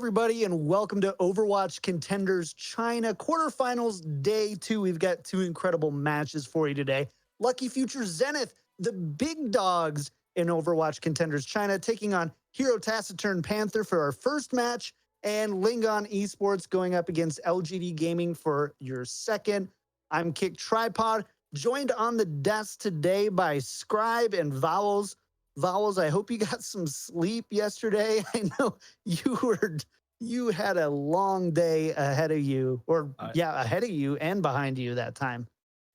everybody, and welcome to Overwatch Contenders China Quarterfinals Day 2. We've got two incredible matches for you today. Lucky Future Zenith, the big dogs in Overwatch Contenders China, taking on Hero Taciturn Panther for our first match, and Lingon Esports going up against LGD Gaming for your second. I'm Kick Tripod, joined on the desk today by Scribe and Vowels. Vowels, I hope you got some sleep yesterday. I know you had a long day ahead of you, ahead of you and behind you that time.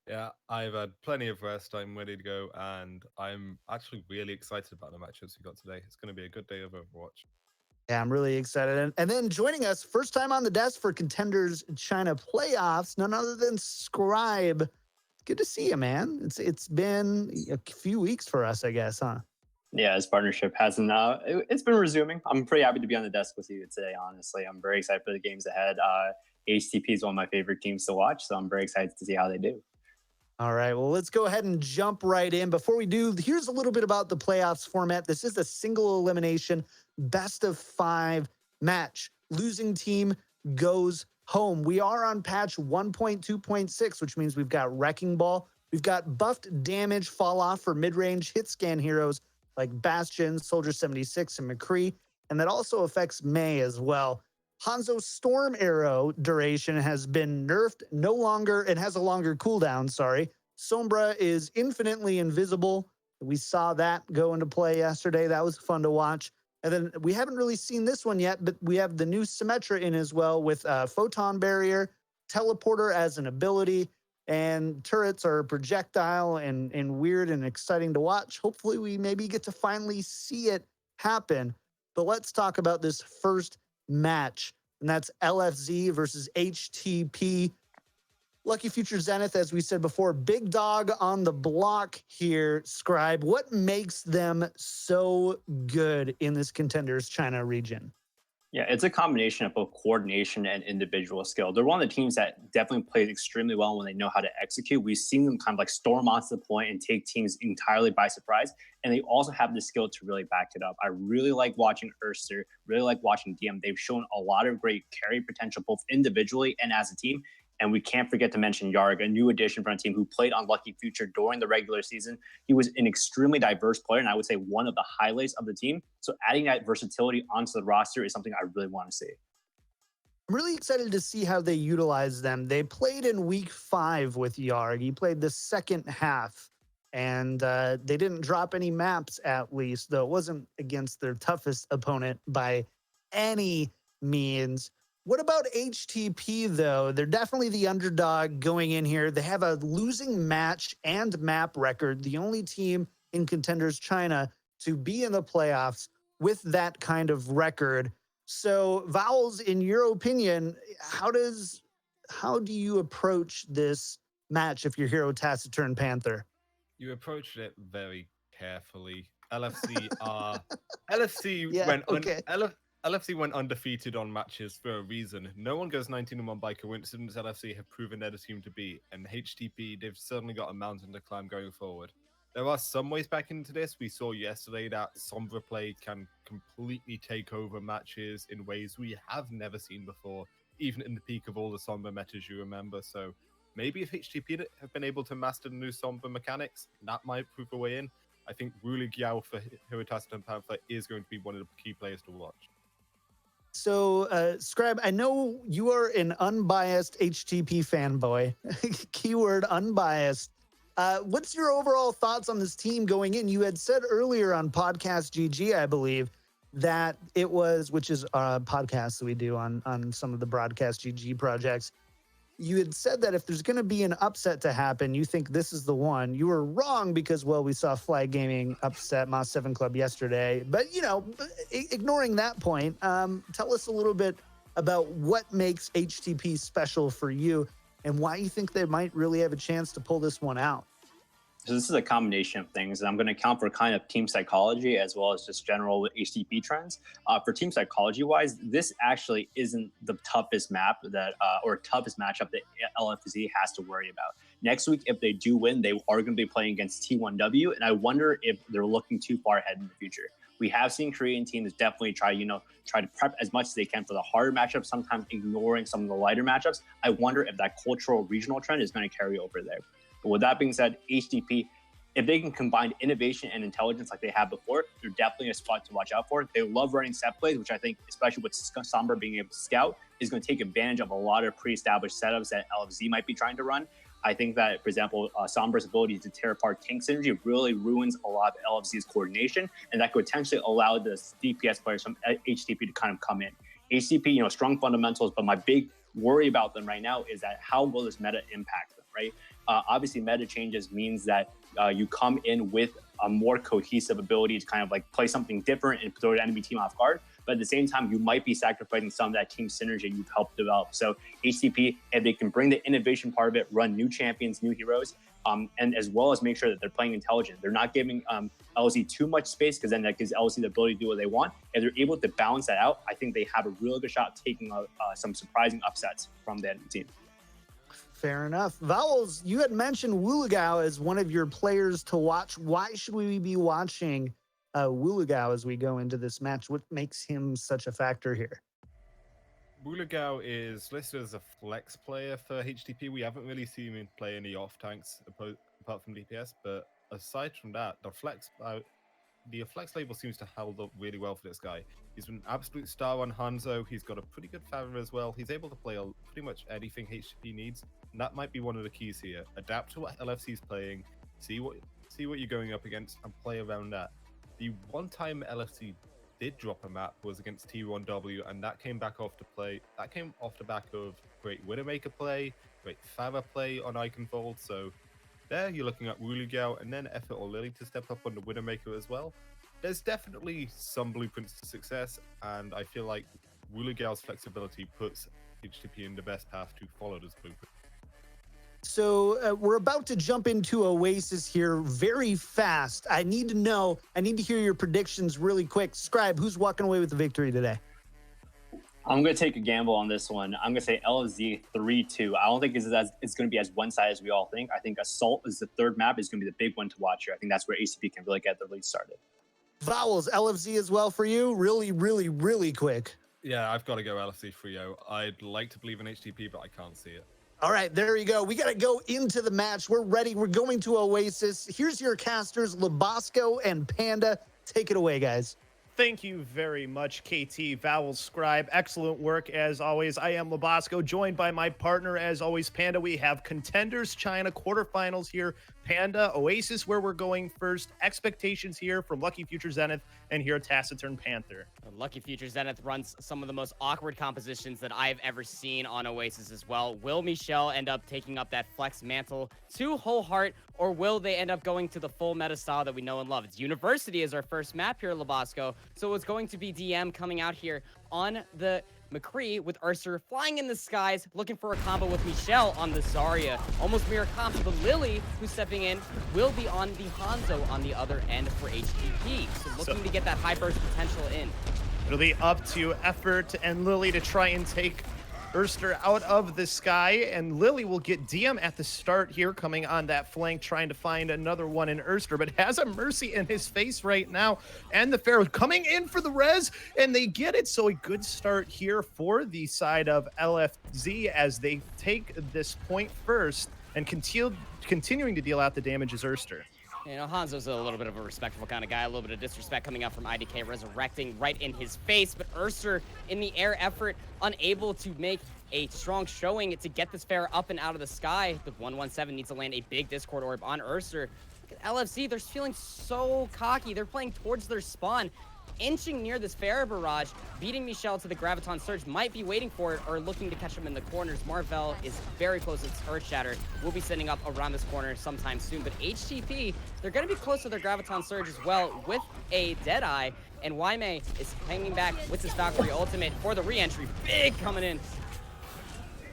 Yeah, I've had plenty of rest. I'm ready to go, and I'm actually really excited about the matchups we got today. It's going to be a good day of Overwatch. Yeah, I'm really excited. And then joining us, first time on the desk for Contenders China playoffs, none other than Scribe. Good to see you, man. It's been a few weeks for us, I guess, huh? Yeah, this partnership hasn't. It's been resuming. I'm pretty happy to be on the desk with you today. Honestly, I'm very excited for the games ahead. HTP is one of my favorite teams to watch, so I'm very excited to see how they do. All right, well, let's go ahead and jump right in. Before we do, here's a little bit about the playoffs format. This is a single elimination, best of 5 match. Losing team goes home. We are on patch 1.2.6, which means we've got Wrecking Ball. We've got buffed damage fall off for mid-range hit scan heroes like Bastion, Soldier 76, and McCree. And that also affects Mei as well. Hanzo's Storm Arrow duration has been nerfed, it has a longer cooldown, sorry. Sombra is infinitely invisible. We saw that go into play yesterday. That was fun to watch. And then we haven't really seen this one yet, but we have the new Symmetra in as well with Photon Barrier, Teleporter as an ability, and turrets are a projectile and weird and exciting to watch. Hopefully we maybe get to finally see it happen. But let's talk about this first match, and that's LFZ versus HTP. Lucky Future Zenith, as we said before, big dog on the block here. Scribe, what makes them so good in this Contenders China region? Yeah, it's a combination of both coordination and individual skill. They're one of the teams that definitely plays extremely well when they know how to execute. We've seen them kind of like storm onto the point and take teams entirely by surprise. And they also have the skill to really back it up. I really like watching Urster, really like watching DM. They've shown a lot of great carry potential, both individually and as a team. And we can't forget to mention Yarg, a new addition from a team who played on Lucky Future during the regular season. He was an extremely diverse player, and I would say one of the highlights of the team. So adding that versatility onto the roster is something I really want to see. I'm really excited to see how they utilize them. They played in week 5 with Yarg. He played the second half, and they didn't drop any maps, at least, though it wasn't against their toughest opponent by any means. What about HTP, though? They're definitely the underdog going in here. They have a losing match and map record, the only team in Contenders China to be in the playoffs with that kind of record. So, Vowels, in your opinion, how do you approach this match if you're Hero Taciturn Panther? You approached it very carefully. LFC Yeah, went okay. LFC went undefeated on matches for a reason. No one goes 19-1 by coincidence. LFC have proven they're the team to beat, and HTP, they've certainly got a mountain to climb going forward. There are some ways back into this. We saw yesterday that Sombra play can completely take over matches in ways we have never seen before, even in the peak of all the Sombra metas you remember. So maybe if HTP have been able to master the new Sombra mechanics, that might prove a way in. I think Wulu Giao for Hero Taciturn Panther is going to be one of the key players to watch. So, Scribe, I know you are an unbiased HTP fanboy. Keyword unbiased. What's your overall thoughts on this team going in? You had said earlier on Podcast.gg, I believe, that it was, which is a podcast that we do on some of the Broadcast.gg projects. You had said that if there's going to be an upset to happen, you think this is the one. You were wrong because, well, we saw Flag Gaming upset Moss 7 Club yesterday. But, you know, ignoring that point, tell us a little bit about what makes HTP special for you and why you think they might really have a chance to pull this one out. So this is a combination of things, and I'm going to account for kind of team psychology as well as just general HTP trends. For team psychology-wise, this actually isn't the toughest map that or toughest matchup that LFZ has to worry about. Next week, if they do win, they are going to be playing against T1W, and I wonder if they're looking too far ahead in the future. We have seen Korean teams definitely try to prep as much as they can for the harder matchups, sometimes ignoring some of the lighter matchups. I wonder if that cultural regional trend is going to carry over there. But with that being said, HTP, if they can combine innovation and intelligence like they have before, they're definitely a spot to watch out for. They love running set plays, which I think, especially with Sombra being able to scout, is going to take advantage of a lot of pre-established setups that LFZ might be trying to run. I think that, for example, Sombra's ability to tear apart tank synergy really ruins a lot of LFZ's coordination, and that could potentially allow the DPS players from HTP to kind of come in. HTP, strong fundamentals, but my big worry about them right now is that how will this meta impact them, right? Obviously, meta changes means that you come in with a more cohesive ability to kind of like play something different and throw the enemy team off guard. But at the same time, you might be sacrificing some of that team synergy you've helped develop. So HTP, if they can bring the innovation part of it, run new champions, new heroes, and as well as make sure that they're playing intelligent. They're not giving LZ too much space, because then that gives LZ the ability to do what they want. If they're able to balance that out, I think they have a really good shot of taking some surprising upsets from the enemy team. Fair enough. Vowels, you had mentioned Wulagao as one of your players to watch. Why should we be watching Wulagao as we go into this match? What makes him such a factor here? Wulagao is listed as a flex player for HTP. We haven't really seen him play any off tanks apart from DPS, but aside from that, the flex label seems to hold up really well for this guy. He's an absolute star on Hanzo. He's got a pretty good favor as well. He's able to play pretty much anything HTP needs, and that might be one of the keys here. Adapt to what LFC is playing, see what you're going up against, and play around that. The one time LFC did drop a map was against T1W, and that came off the back of great Widowmaker play, great Favor play on Iconfold. So there you're looking at Wulagao and then Effort or Lily to step up on the Widowmaker as well. There's definitely some blueprints to success, and I feel like Wulagao's flexibility puts HTP in the best path to follow this blueprint. So we're about to jump into Oasis here very fast. I need to hear your predictions really quick. Scribe, who's walking away with the victory today? I'm going to take a gamble on this one. I'm going to say LFZ 3-2. I don't think it's going to be as one-sided as we all think. I think Assault is the third map is going to be the big one to watch here. I think that's where HTP can really get the lead started. Vowels, LFZ as well for you? Really, really, really quick. Yeah, I've got to go LFC 3-0. I'd like to believe in HTP, but I can't see it. All right, there you go. We got to go into the match. We're ready. We're going to Oasis. Here's your casters, Labasco and Panda. Take it away, guys. Thank you very much, KT, Vowels, Scribe. Excellent work, as always. I am Labasco, joined by my partner, as always, Panda. We have Contenders China quarterfinals here. Panda, Oasis, where we're going first. Expectations here from Lucky Future Zenith, and here Taciturn Panther. Lucky Future Zenith runs some of the most awkward compositions that I've ever seen on Oasis as well. Will Michelle end up taking up that flex mantle to Whole Heart, or will they end up going to the full meta style that we know and love? It's University is our first map here, Labasco. So it's going to be DM coming out here on the McCree with Ursa flying in the skies, looking for a combo with Michelle on the Zarya. Almost mirror comps, but Lily, who's stepping in, will be on the Hanzo on the other end for HTP. So looking to get that high burst potential in. It'll be up to Effort and Lily to try and take Urster out of the sky, and Lily will get DM at the start here, coming on that flank, trying to find another one in Urster, but has a Mercy in his face right now, and the Pharaoh coming in for the res, and they get it. So a good start here for the side of LFZ as they take this point first and continuing to deal out the damage is Urster. You know, Hanzo's a little bit of a respectful kind of guy, a little bit of disrespect coming up from IDK, resurrecting right in his face, but Ursa in the air Effort, unable to make a strong showing to get this Pharaoh up and out of the sky. The 117 needs to land a big Discord Orb on Ursa. Look at LFC, they're feeling so cocky. They're playing towards their spawn, inching near this Pharaoh barrage, beating Michelle to the Graviton Surge, might be waiting for it or looking to catch him in the corners. Marvel is very close to Earth Shatter. We'll be sending up around this corner sometime soon, but HTP, they're going to be close to their Graviton Surge as well with a Deadeye, and Waimei is hanging back with his Valkyrie ultimate for the re-entry. Big coming in.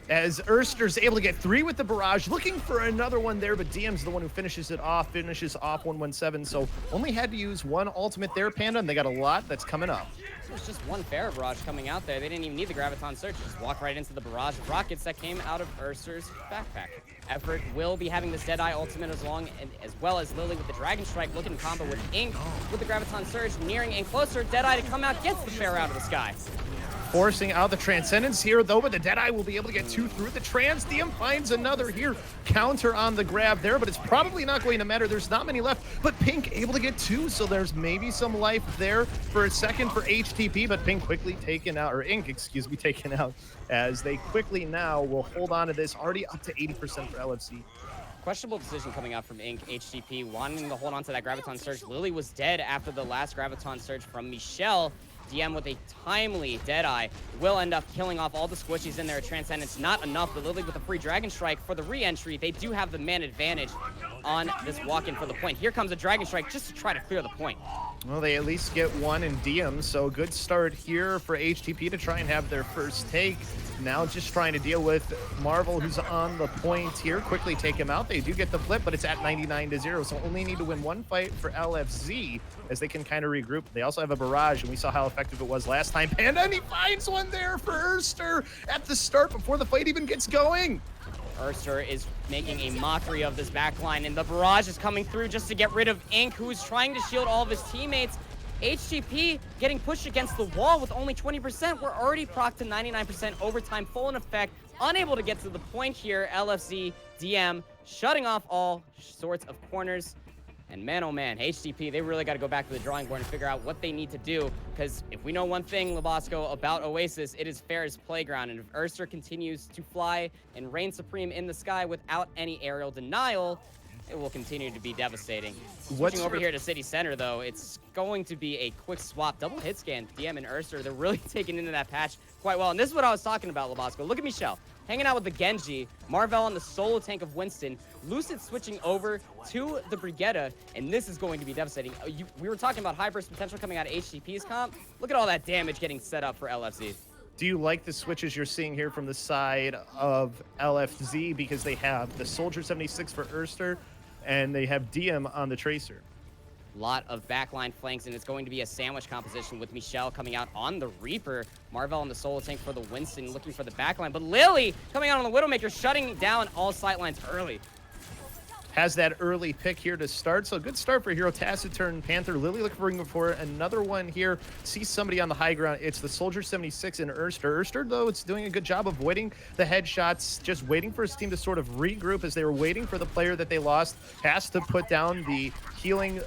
as Erster's able to get 3 with the barrage, looking for another one there, but DM's the one who finishes off 117, so only had to use 1 ultimate there, Panda, and they got a lot that's coming up. There's just 1 Pharaoh barrage coming out there. They didn't even need the Graviton Surge. Just walk right into the barrage of rockets that came out of Erster's backpack. Effort will be having this Deadeye ultimate as well as Lily with the Dragon Strike, looking combo with Ink with the Graviton Surge, nearing in closer. Deadeye to come out, gets the Pharaoh out of the sky. Forcing out the Transcendence here, though, but the Deadeye will be able to get 2 through the Trans. DM finds another here. Counter on the grab there, but it's probably not going to matter. There's not many left, but Pink able to get 2, so there's maybe some life there for a second for HTP, but Pink quickly taken out, or Ink, excuse me, taken out, as they quickly now will hold on to this, already up to 80% for LFC. Questionable decision coming out from Ink. HTP wanting to hold on to that Graviton Surge. Lily was dead after the last Graviton Surge from Michelle. DM with a timely Deadeye will end up killing off all the squishies in there. Transcendence not enough, but Lily with a free Dragon Strike for the re-entry. They do have the man advantage on this walk-in for the point. Here comes a Dragon Strike just to try to clear the point. Well, they at least get 1 in DM, so good start here for HTP to try and have their first take. Now just trying to deal with Marvel, who's on the point here. Quickly take him out. They do get the flip, but it's at 99-0, so only need to win 1 fight for LFZ as they can kind of regroup. They also have a barrage, and we saw how effective it was last time. Panda, and he finds one there for Erster at the start before the fight even gets going. Erster is making a mockery of this backline, and the barrage is coming through just to get rid of Ink, who's trying to shield all of his teammates. HTP getting pushed against the wall with only 20%. We're already procced to 99% overtime, full in effect. Unable to get to the point here. LFZ, DM, shutting off all sorts of corners. And man, oh man, HTP, they really got to go back to the drawing board and figure out what they need to do. Because if we know one thing, Labasco, about Oasis, it is Fair's playground. And if Erster continues to fly and reign supreme in the sky without any aerial denial, it will continue to be devastating. Switching over here to City Center, though, it's going to be a quick swap. Double hit scan. DM and Erster, they're really taking into that patch quite well. And this is what I was talking about, Labasco. Look at Michelle. Hanging out with the Genji, Marvel on the solo tank of Winston, Lucid switching over to the Brigitte, and this is going to be devastating. We were talking about high burst potential coming out of HTP's comp. Look at all that damage getting set up for LFZ. Do you like the switches you're seeing here from the side of LFZ because they have the Soldier 76 for Erster and they have DM on the Tracer? Lot of backline flanks, and it's going to be a sandwich composition with Michelle coming out on the Reaper. Marvel on the solo tank for the Winston, looking for the backline. But Lily coming out on the Widowmaker, shutting down all sightlines early. Has that early pick here to start. So good start for Hero. Taciturn, Panther, Lily looking for another one here. See somebody on the high ground. It's the Soldier 76 and Erster. Erster, though, it's doing a good job of avoiding the headshots, just waiting for his team to sort of regroup as they were waiting for the player that they lost. Has to put down the healing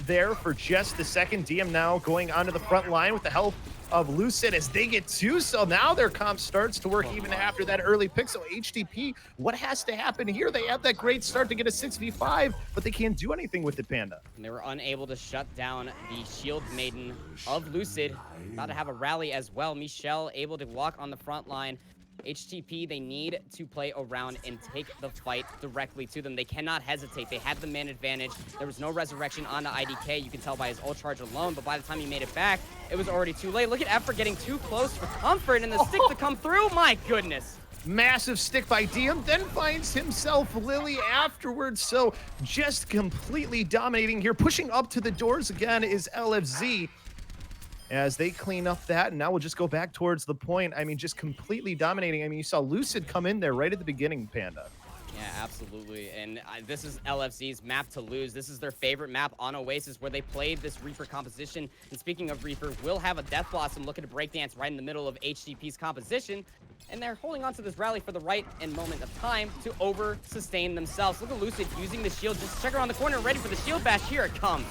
there for just a second. DM now going onto the front line with the help of Lucid as they get 2. So now their comp starts to work even after that early pick. So HTP, what has to happen here? They have that great start to get a 6v5, but they can't do anything with it, Panda. And they were unable to shut down the Shield Maiden of Lucid. About to have a rally as well. Michelle able to walk on the front line. HTP, they need to play around and take the fight directly to them. They cannot hesitate. They had the man advantage. There was no resurrection on the IDK. You can tell by his ult charge alone, but by the time he made it back, it was already too late. Look at Effort getting too close for comfort and the stick to come through. My goodness. Massive stick by DM, then finds himself Lily afterwards. So just completely dominating here. Pushing up to the doors again is LFZ. As they clean up that, and now we'll just go back towards the point. I mean, just completely dominating. I mean, you saw Lucid come in there right at the beginning, Panda. Yeah, absolutely. And this is LFZ's map to lose. This is their favorite map on Oasis, where they played this Reaper composition. And speaking of Reaper, we'll have a Death Blossom looking to breakdance right in the middle of HTP's composition. And they're holding on to this rally for the right and moment of time to over-sustain themselves. Look at Lucid using the shield. Just check around the corner, ready for the shield bash. Here it comes.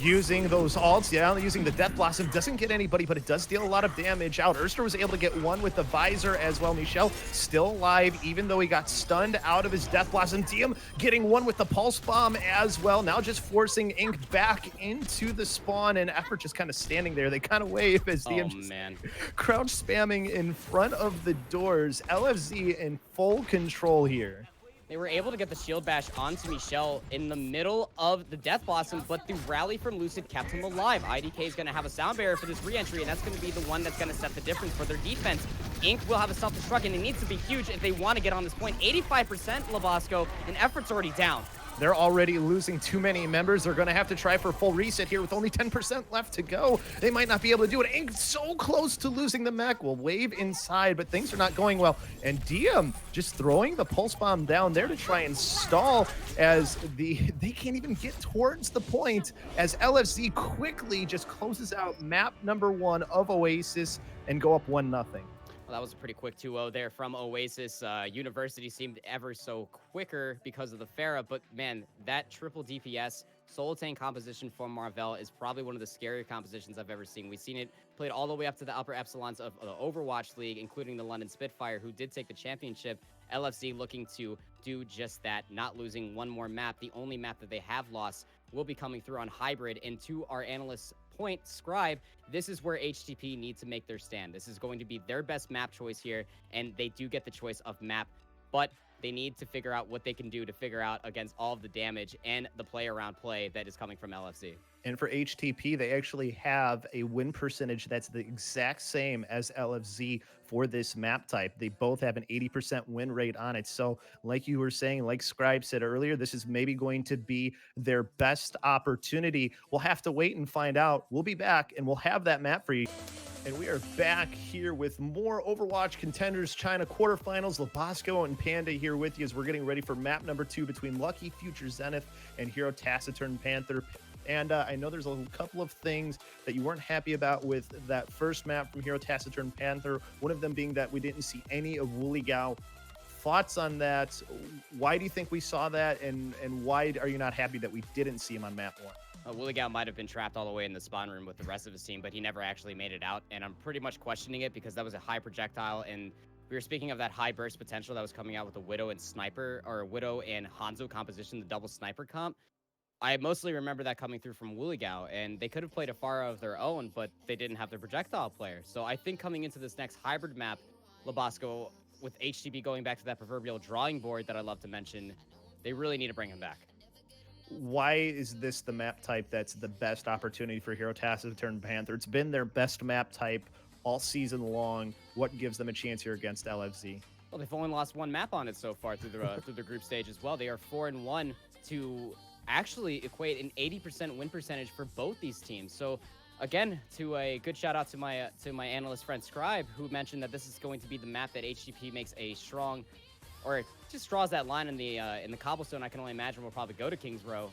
Using those ults, yeah, using the Death Blossom. Doesn't get anybody, but it does deal a lot of damage out. Erster was able to get 1 with the visor as well. Michelle still alive, even though he got stunned out of his Death Blossom. DM getting 1 with the Pulse Bomb as well. Now just forcing Ink back into the spawn, and Effort just kind of standing there. They kind of wave as DM just crouch spamming in front of the doors. LFZ in full control here. They were able to get the shield bash onto Michelle in the middle of the Death Blossom, but the rally from Lucid kept him alive. IDK is going to have a sound barrier for this re-entry, and that's going to be the one that's going to set the difference for their defense. Ink will have a self-destruct, and it needs to be huge if they want to get on this point. 85% Labasco, and effort's already down. They're already losing too many members. They're going to have to try for a full reset here with only 10% left to go. They might not be able to do it. Ink so close to losing the mech. Will wave inside, but things are not going well. And Diem just throwing the pulse bomb down there to try and stall as they can't even get towards the point as LFZ quickly just closes out map number 1 of Oasis and go up 1-0. Well, that was a pretty quick 2-0 there from Oasis. University seemed ever so quicker because of the Pharah, but man, that triple DPS solo tank composition from Marvel is probably one of the scarier compositions I've ever seen. We've seen it played all the way up to the upper epsilons of the Overwatch League, including the London Spitfire, who did take the championship. LFC looking to do just that, not losing one more map. The only map that they have lost will be coming through on Hybrid. And to our analyst's point, Scribe, this is where HTP need to make their stand. This is going to be their best map choice here, and they do get the choice of map, but they need to figure out what they can do to figure out against all of the damage and the play around play that is coming from LFC. And for HTP, they actually have a win percentage that's the exact same as LFZ for this map type. They both have an 80% win rate on it. So like you were saying, like Scribe said earlier, this is maybe going to be their best opportunity. We'll have to wait and find out. We'll be back and we'll have that map for you. And we are back here with more Overwatch Contenders China quarterfinals. Labasco and Panda here with you as we're getting ready for map number 2 between Lucky Future Zenith and Hero Taciturn Panther. And I know there's a couple of things that you weren't happy about with that first map from Hero Taciturn Panther. One of them being that we didn't see any of Wooly Gao. Thoughts on that? Why do you think we saw that? And why are you not happy that we didn't see him on map 1? Wooly Gao might have been trapped all the way in the spawn room with the rest of his team, but he never actually made it out. And I'm pretty much questioning it because that was a high projectile. And we were speaking of that high burst potential that was coming out with the Widow and Sniper, or Widow and Hanzo composition, the double sniper comp. I mostly remember that coming through from Wooly Gao, and they could have played a Pharah of their own, but they didn't have their projectile player. So I think coming into this next hybrid map, Labasco, with HTB going back to that proverbial drawing board that I love to mention, they really need to bring him back. Why is this the map type that's the best opportunity for Hero Taciturn Panther? It's been their best map type all season long. What gives them a chance here against LFZ? Well, they've only lost one map on it so far through the group stage as well. They are 4-1 to actually equate an 80% win percentage for both these teams. So again, to a good shout out to my analyst friend Scribe, who mentioned that this is going to be the map that HTP makes a strong, or just draws that line in the cobblestone. I can only imagine we'll probably go to Kings Row.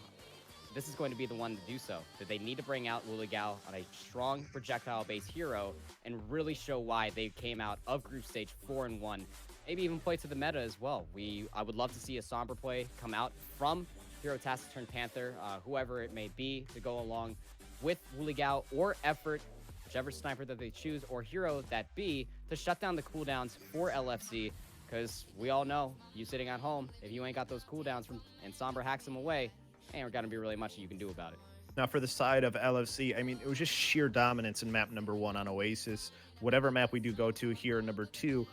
This is going to be the one to do so. That they need to bring out Wooly Gao on a strong projectile-based hero and really show why they came out of group stage 4-1. Maybe even play to the meta as well. I would love to see a Sombra play come out from Hero Taciturn Panther, whoever it may be, to go along with Wooly Gao or Effort, whichever sniper that they choose, or hero that be, to shut down the cooldowns for LFC. Because we all know, you sitting at home, if you ain't got those cooldowns and Sombra hacks them away, ain't gonna be really much you can do about it. Now, for the side of LFC, I mean, it was just sheer dominance in map number 1 on Oasis. Whatever map we do go to here, number 2,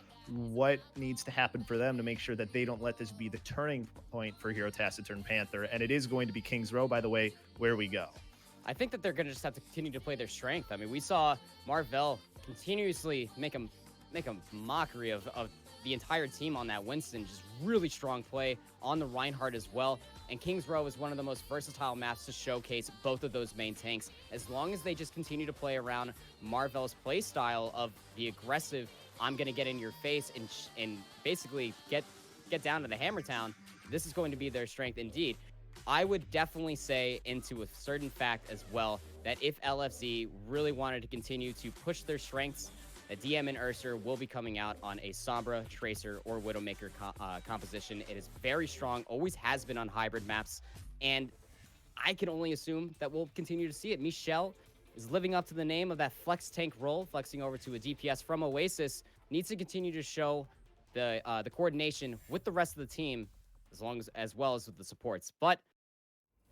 what needs to happen for them to make sure that they don't let this be the turning point for Hero Taciturn Panther? And it is going to be Kings Row, by the way, where we go. I think that they're going to just have to continue to play their strength. I mean, we saw Marvel continuously make a mockery of the entire team on that Winston. Just really strong play on the Reinhardt as well. And Kings Row is one of the most versatile maps to showcase both of those main tanks. As long as they just continue to play around Marvel's play style of the aggressive, I'm going to get in your face and basically get down to the Hammer Town, this is going to be their strength indeed. I would definitely say, into a certain fact as well, that if LFZ really wanted to continue to push their strengths, that DM and Urser will be coming out on a Sombra, Tracer, or Widowmaker composition. It is very strong, always has been on hybrid maps, and I can only assume that we'll continue to see it. Michelle is living up to the name of that flex tank role, flexing over to a DPS from Oasis, needs to continue to show the coordination with the rest of the team, as well as with the supports. But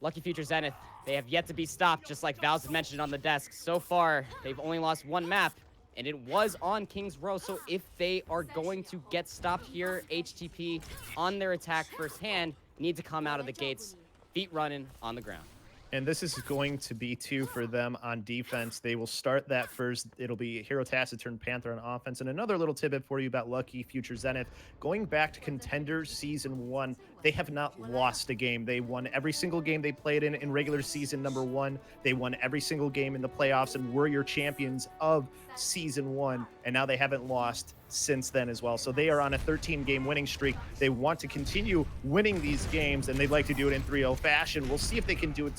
Lucky Future Zenith, they have yet to be stopped, just like Val's mentioned on the desk. So far, they've only lost one map, and it was on Kings Row. So if they are going to get stopped here, HTP on their attack firsthand need to come out of the gates, feet running on the ground. And this is going to be 2 for them on defense. They will start that first. It'll be Hero Taciturn, Panther on offense. And another little tidbit for you about Lucky Future Zenith. Going back to Contenders Season 1, they have not lost a game. They won every single game they played in regular season number 1. They won every single game in the playoffs and were your champions of Season 1. And now they haven't lost since then as well. So they are on a 13-game winning streak. They want to continue winning these games, and they'd like to do it in 3-0 fashion. We'll see if they can do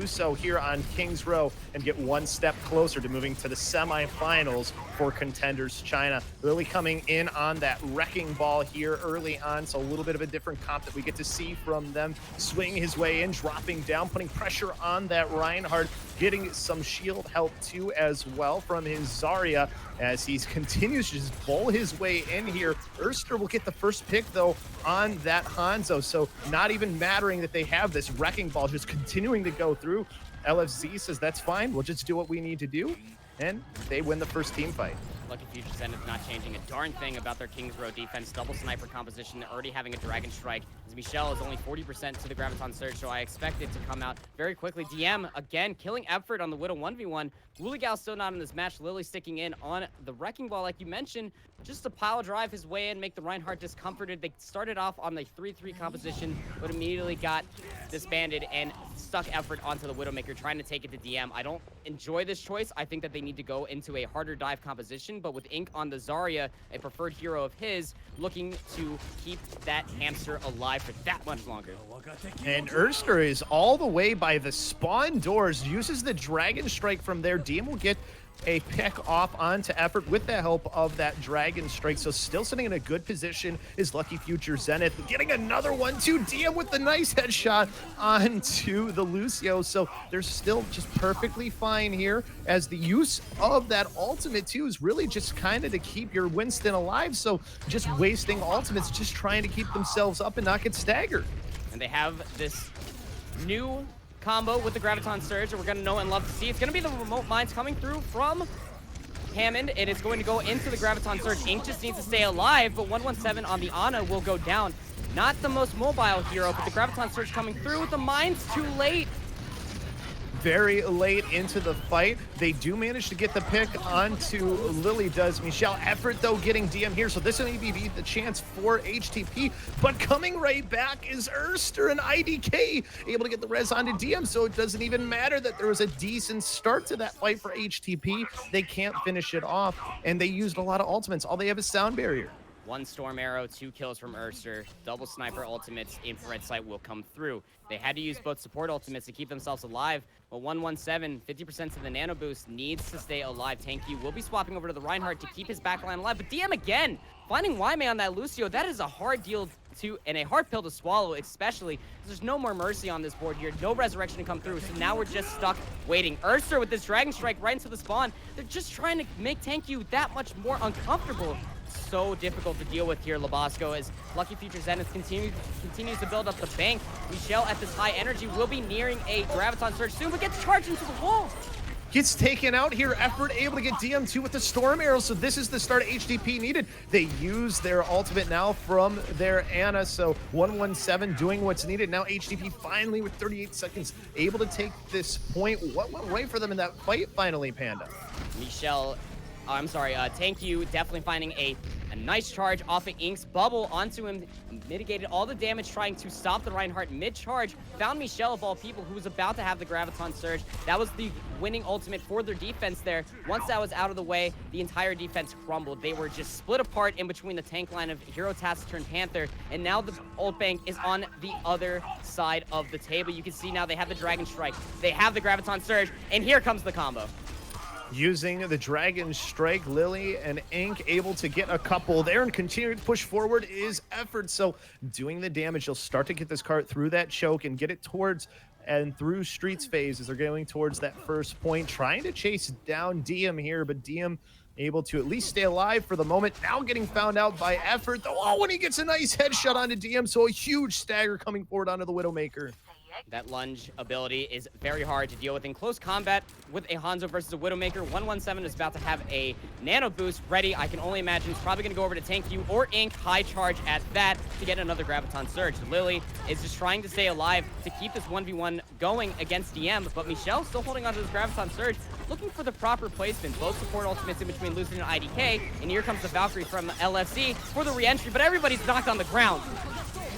so here on Kings Row and get one step closer to moving to the semifinals for Contenders China. Lily coming in on that wrecking ball here early on, so a little bit of a different comp that we get to see from them. Swinging his way in, dropping down, putting pressure on that Reinhardt, getting some shield help too as well from his Zarya as he continues to just bowl his way in here. Erster will get the first pick though on that Hanzo, so not even mattering that they have this wrecking ball just continuing to go through. LFZ says that's fine, we'll just do what we need to do, and they win the first team fight. Lucky Future Zenith not changing a darn thing about their Kings Row defense. Double sniper composition, already having a Dragon Strike. As Michelle is only 40% to the Graviton Surge, so I expect it to come out very quickly. DM, again, killing effort on the Widow 1v1. Wooligal still not in this match. Lily sticking in on the Wrecking Ball, like you mentioned, just to pile drive his way in, make the Reinhardt discomforted. They started off on the 3-3 composition, but immediately got disbanded and stuck effort onto the Widowmaker, trying to take it to DM. I don't enjoy this choice. I think that they need to go into a harder dive composition, but with Ink on the Zarya, a preferred hero of his, looking to keep that hamster alive for that much longer. And Erster is all the way by the spawn doors, uses the Dragon Strike from there. DM will get a pick off onto effort with the help of that Dragon Strike. So still sitting in a good position is Lucky Future Zenith, getting another one too. DM with the nice headshot onto the Lucio. So they're still just perfectly fine here, as the use of that ultimate too is really just kind of to keep your Winston alive. So just wasting ultimates, just trying to keep themselves up and not get staggered. And they have this new combo with the Graviton Surge that we're going to know and love to see. It's going to be the remote mines coming through from Hammond. It is going to go into the Graviton Surge. Ink just needs to stay alive, but 117 on the Ana will go down. Not the most mobile hero, but the Graviton Surge coming through with the mines too late. Very late into the fight. They do manage to get the pick onto Lily, does Michelle. Effort, though, getting DM here, so this will maybe be the chance for HTP, but coming right back is Erster, and IDK able to get the res onto DM, so it doesn't even matter that there was a decent start to that fight for HTP. They can't finish it off, and they used a lot of ultimates. All they have is Sound Barrier. 1 Storm Arrow, 2 kills from Erster. Double Sniper ultimates, Infrared Sight will come through. They had to use both support ultimates to keep themselves alive, but 117, 50% to the Nano Boost, needs to stay alive. Tanky will be swapping over to the Reinhardt to keep his backline alive, but DM again, finding Yme on that Lucio, that is a hard deal to, and a hard pill to swallow, especially because there's no more mercy on this board here, no resurrection to come through, so now we're just stuck waiting. Erster with this Dragon Strike right into the spawn, they're just trying to make Tanky that much more uncomfortable. So difficult to deal with here, Labasco, as Lucky Future Zenith continues to build up the bank. Michelle at this high energy will be nearing a Graviton Surge soon, but gets charged into the wall. Gets taken out here. Effort able to get DM2 with the Storm Arrow, so this is the start HDP needed. They use their ultimate now from their Ana, so 117 doing what's needed. Now HDP finally with 38 seconds able to take this point. What went right for them in that fight finally, Panda? Michelle, Thank You definitely finding a nice charge off of Ink's bubble onto him, mitigated all the damage trying to stop the Reinhardt mid-charge, found Michelle of all people, who was about to have the Graviton Surge. That was the winning ultimate for their defense there. Once that was out of the way, the entire defense crumbled. They were just split apart in between the tank line of Hero Taciturn Panther, and now the ult bank is on the other side of the table. You can see now they have the Dragon Strike, they have the Graviton Surge, and here comes the combo. Using the Dragon Strike, Lily and Ink able to get a couple there, and continuing to push forward is Effort. So doing the damage, you'll start to get this cart through that choke and get it towards and through Streets phase as they're going towards that first point, trying to chase down DM here, but DM able to at least stay alive for the moment. Now getting found out by Effort, though. Oh, when he gets a nice headshot onto DM, so a huge stagger coming forward onto the Widowmaker. That lunge ability is very hard to deal with in close combat with a Hanzo versus a Widowmaker. 117 is about to have a nano boost ready. I can only imagine it's probably going to go over to Tank You or Ink, high charge at that to get another Graviton Surge. Lily is just trying to stay alive to keep this 1v1 going against DM, but Michelle still holding on to this Graviton Surge, looking for the proper placement. Both support ultimates in between Lucian and IDK, and here comes the Valkyrie from LFC for the re-entry, but everybody's knocked on the ground.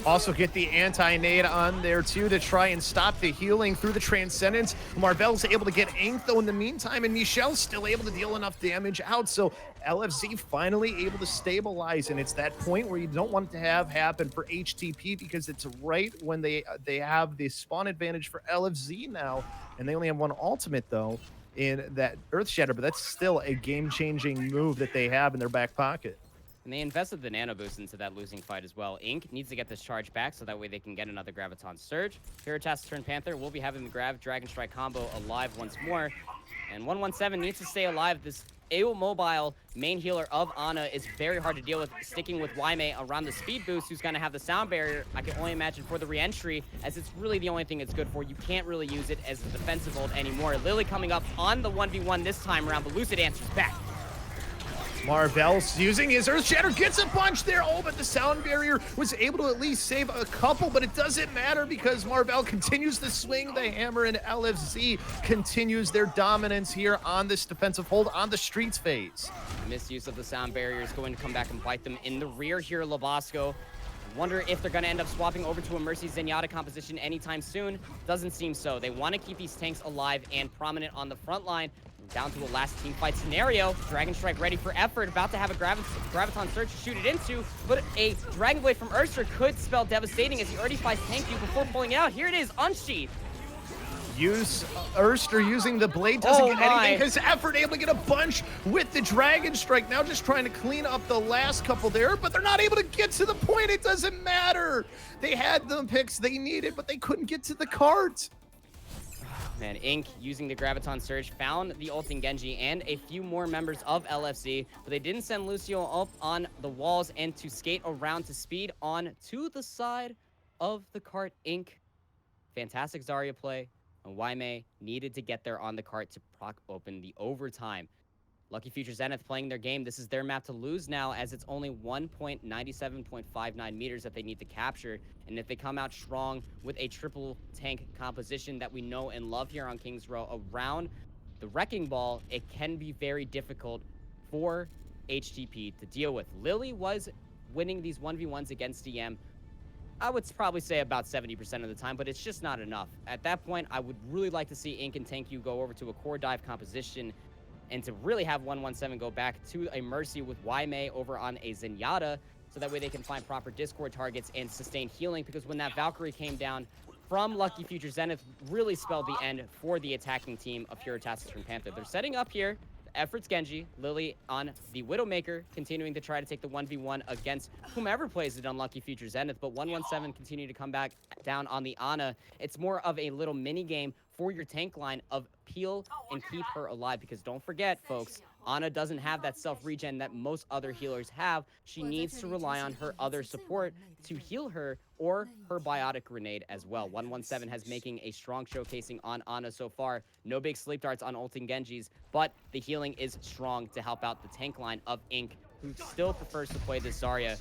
Also get the anti-nade on there too to try and stop the healing through the Transcendence. Marvel's able to get Ink though in the meantime, and Michelle's still able to deal enough damage out. So LFZ finally able to stabilize, and it's that point where you don't want it to have happen for HTP because it's right when they have the spawn advantage for LFZ now, and they only have one ultimate though in that Earth Shatter, but that's still a game-changing move that they have in their back pocket. And they invested the nano boost into that losing fight as well. Ink needs to get this charge back so that way they can get another Graviton Surge. Here, Taciturn Panther will be having the Grav Dragon Strike combo alive once more. And 117 needs to stay alive. This mobile main healer of Ana is very hard to deal with, sticking with Waimei around the speed boost, who's going to have the sound barrier, I can only imagine, for the re-entry, as it's really the only thing it's good for. You can't really use it as a defensive ult anymore. Lily coming up on the 1v1 this time around, but Lucid answers back. Marvel's using his Earth Shatter, gets a bunch there. Oh, but the sound barrier was able to at least save a couple, but it doesn't matter because Marvel continues to swing the hammer, and LFZ continues their dominance here on this defensive hold on the streets phase. Misuse of the sound barrier is going to come back and bite them in the rear here, Labasco. Wonder if they're going to end up swapping over to a Mercy Zenyatta composition anytime soon. Doesn't seem so. They want to keep these tanks alive and prominent on the front line. Down to a last team fight scenario. Dragon Strike ready for effort. About to have a Graviton Surge to shoot it into, but a Dragon Blade from Urster could spell devastating as he already fights Tank You before pulling it out. Here it is, Unsheath. Urster using the blade doesn't get anything. His effort able to get a bunch with the Dragon Strike. Now just trying to clean up the last couple there, but they're not able to get to the point. It doesn't matter. They had the picks they needed, but they couldn't get to the cart. Man, Ink using the Graviton Surge found the ulting Genji and a few more members of LFC, but they didn't send Lucio up on the walls and to skate around to speed on to the side of the cart. Ink, fantastic Zarya play, and Waimei needed to get there on the cart to proc open the overtime. Lucky Future Zenith playing their game. This is their map to lose now, as it's only 1.97.59 meters that they need to capture. And if they come out strong with a triple tank composition that we know and love here on Kings Row around the Wrecking Ball, it can be very difficult for HTP to deal with. Lily was winning these 1v1s against DM, I would probably say about 70% of the time, but it's just not enough. At that point, I would really like to see Ink and Tank You go over to a core dive composition, and to really have 117 go back to a Mercy with Waimei over on a Zenyatta, so that way they can find proper Discord targets and sustain healing, because when that Valkyrie came down from Lucky Future Zenith, really spelled the end for the attacking team of Pure Taciturn Panther. They're setting up here. Efforts Genji, Lily on the Widowmaker, continuing to try to take the 1v1 against whomever plays it on Lucky Future Zenith, but 117 continue to come back down on the Ana. It's more of a little mini game for your tank line of peel and keep her alive, because don't forget, folks, Ana doesn't have that self-regen that most other healers have. She needs to rely on her other support to heal her, or her biotic grenade as well. 117 has making a strong showcasing on Ana so far. No big sleep darts on ulting Genjis, but the healing is strong to help out the tank line of Ink, who still prefers to play this Zarya.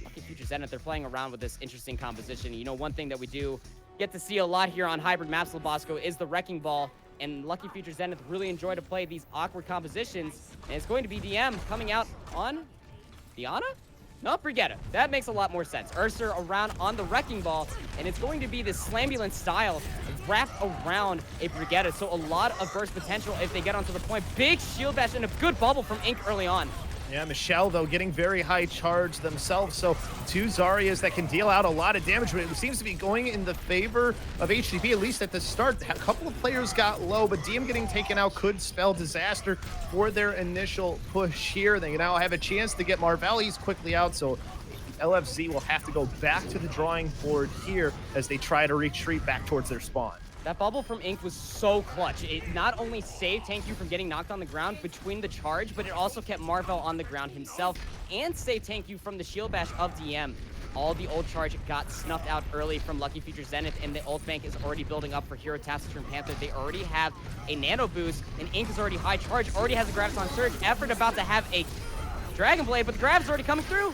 Lucky Future Zenith, they're playing around with this interesting composition. You know, one thing that we do get to see a lot here on hybrid maps, Labasco, is the Wrecking Ball. And Lucky Future Zenith really enjoy to play these awkward compositions. And it's going to be DM coming out on the Ana? No, Brigitte. That makes a lot more sense. Ursa around on the Wrecking Ball, and it's going to be this Slambulance style wrapped around a Brigitte. So a lot of burst potential if they get onto the point. Big shield bash and a good bubble from Ink early on. Yeah, Michelle, though, getting very high charge themselves. So two Zaryas that can deal out a lot of damage, but it seems to be going in the favor of HTP, at least at the start. A couple of players got low, but DM getting taken out could spell disaster for their initial push here. They now have a chance to get Marvellis quickly out, so LFZ will have to go back to the drawing board here as they try to retreat back towards their spawn. That bubble from Ink was so clutch. It not only saved Tank You from getting knocked on the ground between the charge, but it also kept Marvel on the ground himself and saved Tank You from the shield bash of DM. all the ult charge got snuffed out early from Lucky Future Zenith, and the ult bank is already building up for Hero Taciturn Panther. They already have a nano boost, and Ink is already high charge, already has a Graviton Surge. Effort about to have a Dragon Blade, but the grab's already coming through.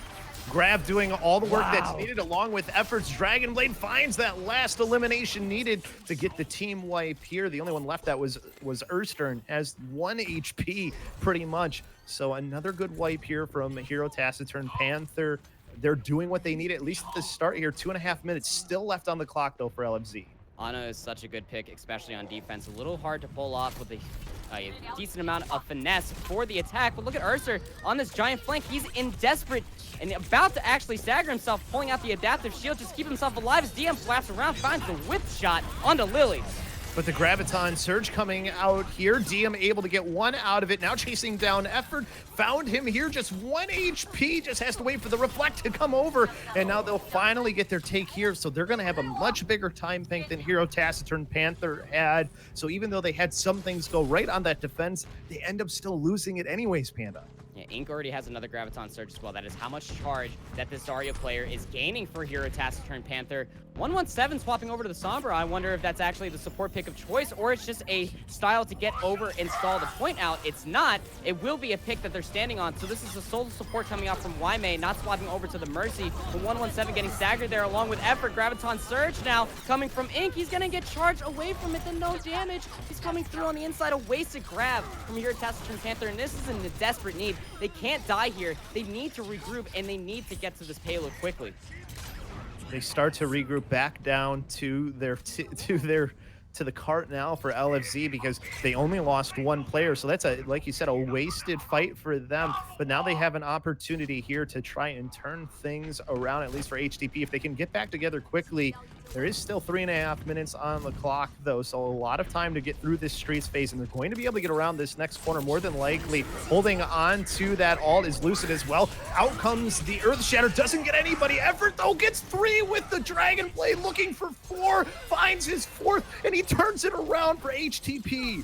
Grab doing all the work that's needed along with efforts. Dragon Blade finds that last elimination needed to get the team wipe here. The only one left that was Erstern, has 1 HP pretty much. So another good wipe here from Hero Taciturn Panther. They're doing what they need, at least at the start here. 2.5 minutes still left on the clock, though, for LFZ. Ana is such a good pick, especially on defense. A little hard to pull off with a decent amount of finesse for the attack. But look at Urser on this giant flank. He's in desperate and about to actually stagger himself, pulling out the adaptive shield just to keep himself alive as DM flaps around, finds the whip shot onto Lily. But the Graviton Surge coming out here. DM able to get 1 out of it. Now chasing down Effort. Found him here. Just 1 HP. Just has to wait for the Reflect to come over. And now they'll finally get their take here. So they're going to have a much bigger time bank than Hero Taciturn Panther had. So even though they had some things go right on that defense, they end up still losing it anyways, Panda. Yeah, Ink already has another Graviton Surge as well. That is how much charge that this Zarya player is gaining for Hero Taciturn Panther. 117 swapping over to the Sombra. I wonder if that's actually the support pick of choice, or it's just a style to get over and stall the point out. It's not. It will be a pick that they're standing on. So this is the sole support coming out from Waimei, not swapping over to the Mercy. The 117 getting staggered there along with Effort. Graviton Surge now coming from Ink. He's going to get charged away from it, then no damage. He's coming through on the inside. A wasted grab from Hero Taciturn Panther, and this is in a desperate need. They can't die here. They need to regroup, and they need to get to this payload quickly. They start to regroup back down to the cart now for LFZ because they only lost 1 player. So that's, like you said, a wasted fight for them. But now they have an opportunity here to try and turn things around, at least for HTP. If they can get back together quickly, there is still 3.5 minutes on the clock, though. So a lot of time to get through this Streets phase, and they're going to be able to get around this next corner more than likely. Holding on to that ult is Lucid as well. Out comes the Earth Shatter. Doesn't get anybody. Effort, though, gets 3 with the Dragon Blade, looking for 4. Finds his 4th, and he turns it around for HTP.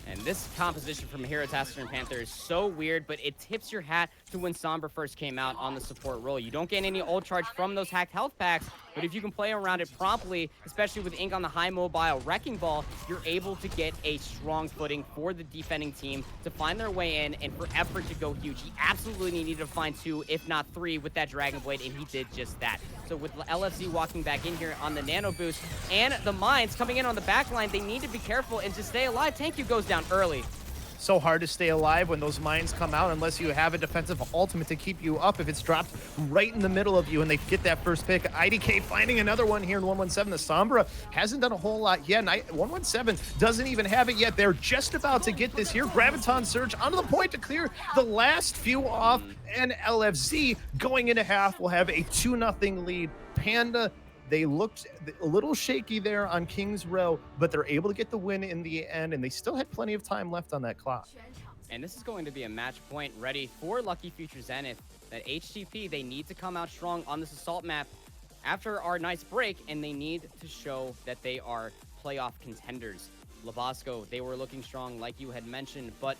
And this composition from Hero Taciturn Panther is so weird, but it tips your hat to when Sombra first came out on the support role. You don't gain any ult charge from those hacked health packs, but if you can play around it promptly, especially with Ink on the high mobile Wrecking Ball, you're able to get a strong footing for the defending team to find their way in and for Effort to go huge. He absolutely needed to find 2, if not 3, with that Dragon Blade, and he did just that. So with LFZ walking back in here on the nano boost and the mines coming in on the back line, they need to be careful and to stay alive. TanQ goes down early. So hard to stay alive when those mines come out unless you have a defensive ultimate to keep you up if it's dropped right in the middle of you and they get that first pick. IDK finding another one here in 117. The Sombra hasn't done a whole lot yet. 117 doesn't even have it yet. They're just about to get this here. Graviton Surge onto the point to clear the last few off, and LFZ going into half will have a 2-0 lead. Panda, they looked a little shaky there on King's Row, but they're able to get the win in the end, and they still had plenty of time left on that clock. And this is going to be a match point ready for Lucky Future Zenith. That HTP, they need to come out strong on this assault map after our nice break, and they need to show that they are playoff contenders. Labasco, they were looking strong like you had mentioned, but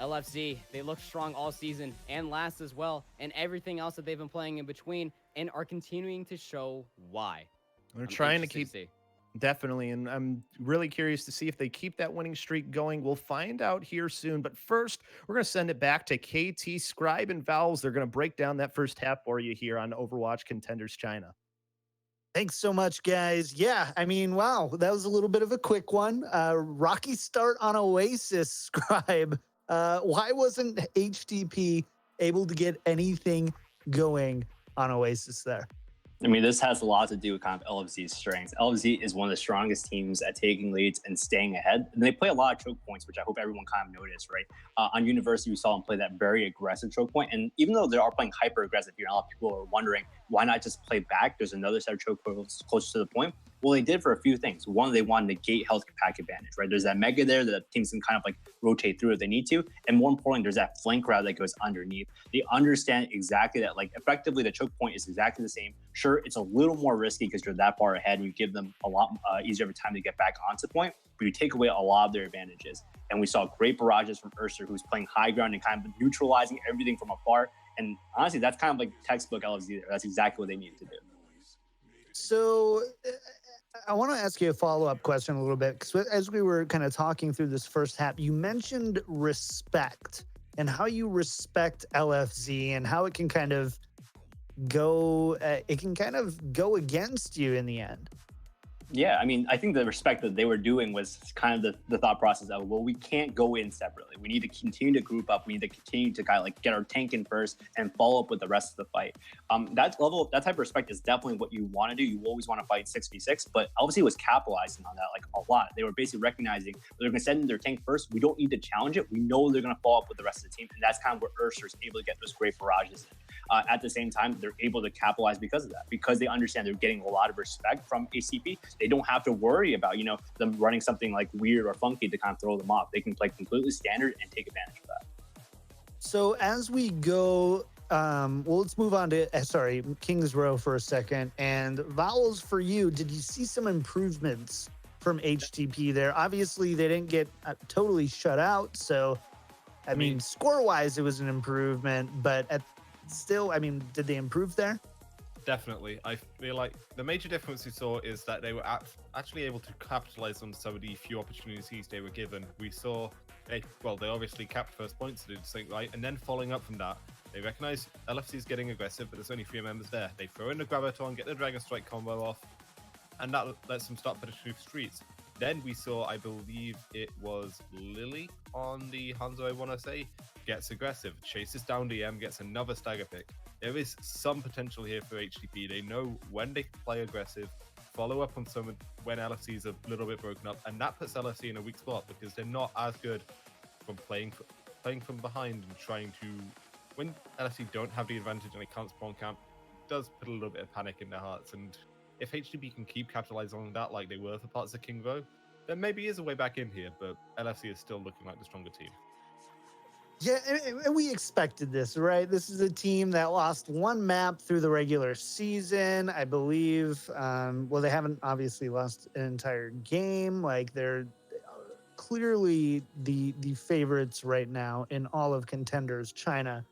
LFZ, they looked strong all season and last as well, and everything else that they've been playing in between, and are continuing to show why. They're trying to keep, definitely, and I'm really curious to see if they keep that winning streak going. We'll find out here soon, but first, we're going to send it back to KT, Scribe, and Valves. They're going to break down that first half for you here on Overwatch Contenders China. Thanks so much, guys. Yeah, I mean, wow, that was a little bit of a quick one. Rocky start on Oasis, Scribe. Why wasn't HTP able to get anything going on Oasis there? I mean, this has a lot to do with kind of LFZ's strengths. LFZ is one of the strongest teams at taking leads and staying ahead. And they play a lot of choke points, which I hope everyone kind of noticed, right? On University, we saw them play that very aggressive choke point. And even though they are playing hyper aggressive here, a lot of people are wondering, why not just play back? There's another set of choke points closer to the point. Well, they did for a few things. One, they wanted to negate health pack advantage, right? There's that mega there that teams can kind of like rotate through if they need to. And more importantly, there's that flank route that goes underneath. They understand exactly that, like, effectively the choke point is exactly the same. Sure, it's a little more risky because you're that far ahead and you give them a lot easier of a time to get back onto point, but you take away a lot of their advantages. And we saw great barrages from Ursa, who's playing high ground and kind of neutralizing everything from afar. And honestly, that's kind of like textbook LFZ there. That's exactly what they needed to do. So I want to ask you a follow-up question a little bit, because as we were kind of talking through this first half, you mentioned respect and how you respect LFZ and how it can kind of go against you in the end. Yeah, I mean, I think the respect that they were doing was kind of the thought process of, well, we can't go in separately. We need to continue to group up. We need to continue to kind of like get our tank in first and follow up with the rest of the fight. That type of respect is definitely what you want to do. You always want to fight 6v6, but LFC was capitalizing on that like a lot. They were basically recognizing they're going to send in their tank first. We don't need to challenge it. We know they're going to follow up with the rest of the team, and that's kind of where Ursa's able to get those great barrages in. At the same time, they're able to capitalize because of that, because they understand they're getting a lot of respect from ACP. They don't have to worry about, them running something like weird or funky to kind of throw them off. They can play completely standard and take advantage of that. So as we go, let's move on to, Kings Row for a second. And Vowels, for you, did you see some improvements from HTP there? Obviously, they didn't get totally shut out. So, I mean, score-wise, it was an improvement. But did they improve there? Definitely. I feel like the major difference we saw is that they were actually able to capitalize on some of the few opportunities they were given. We saw they obviously capped first points to do something right, and then following up from that, they recognize LFC is getting aggressive, but there's only 3 members there. They throw in the Graviton, get the Dragon Strike combo off, and that lets them start finishing through the streets. Then we saw, I believe it was Lily on the Hanzo, I want to say, gets aggressive, chases down DM, gets another stagger pick. There is some potential here for HTP. They know when they can play aggressive, follow up on some when LFC is a little bit broken up, and that puts LFC in a weak spot because they're not as good from playing from behind and trying to. When LFC don't have the advantage and they can't spawn camp, it does put a little bit of panic in their hearts. And if HTP can keep capitalizing on that like they were for parts of King Row, there maybe is a way back in here, but LFC is still looking like the stronger team. Yeah, and we expected this, right? This is a team that lost 1 map through the regular season, I believe. They haven't obviously lost an entire game. Like, they're clearly the favorites right now in all of Contenders China.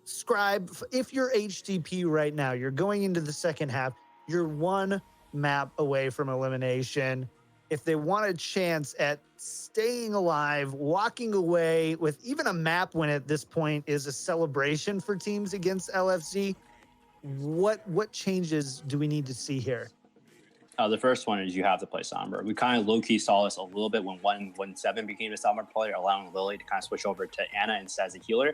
Scribe, if you're HTP right now, you're going into the second half, you're 1 map away from elimination. If they want a chance at staying alive, walking away with even a map win at this point is a celebration for teams against LFC, what changes do we need to see here? The first one is you have to play Sombra. We kind of low-key saw this a little bit when 7 became a Sombra player, allowing Lily to kind of switch over to Ana instead as a healer.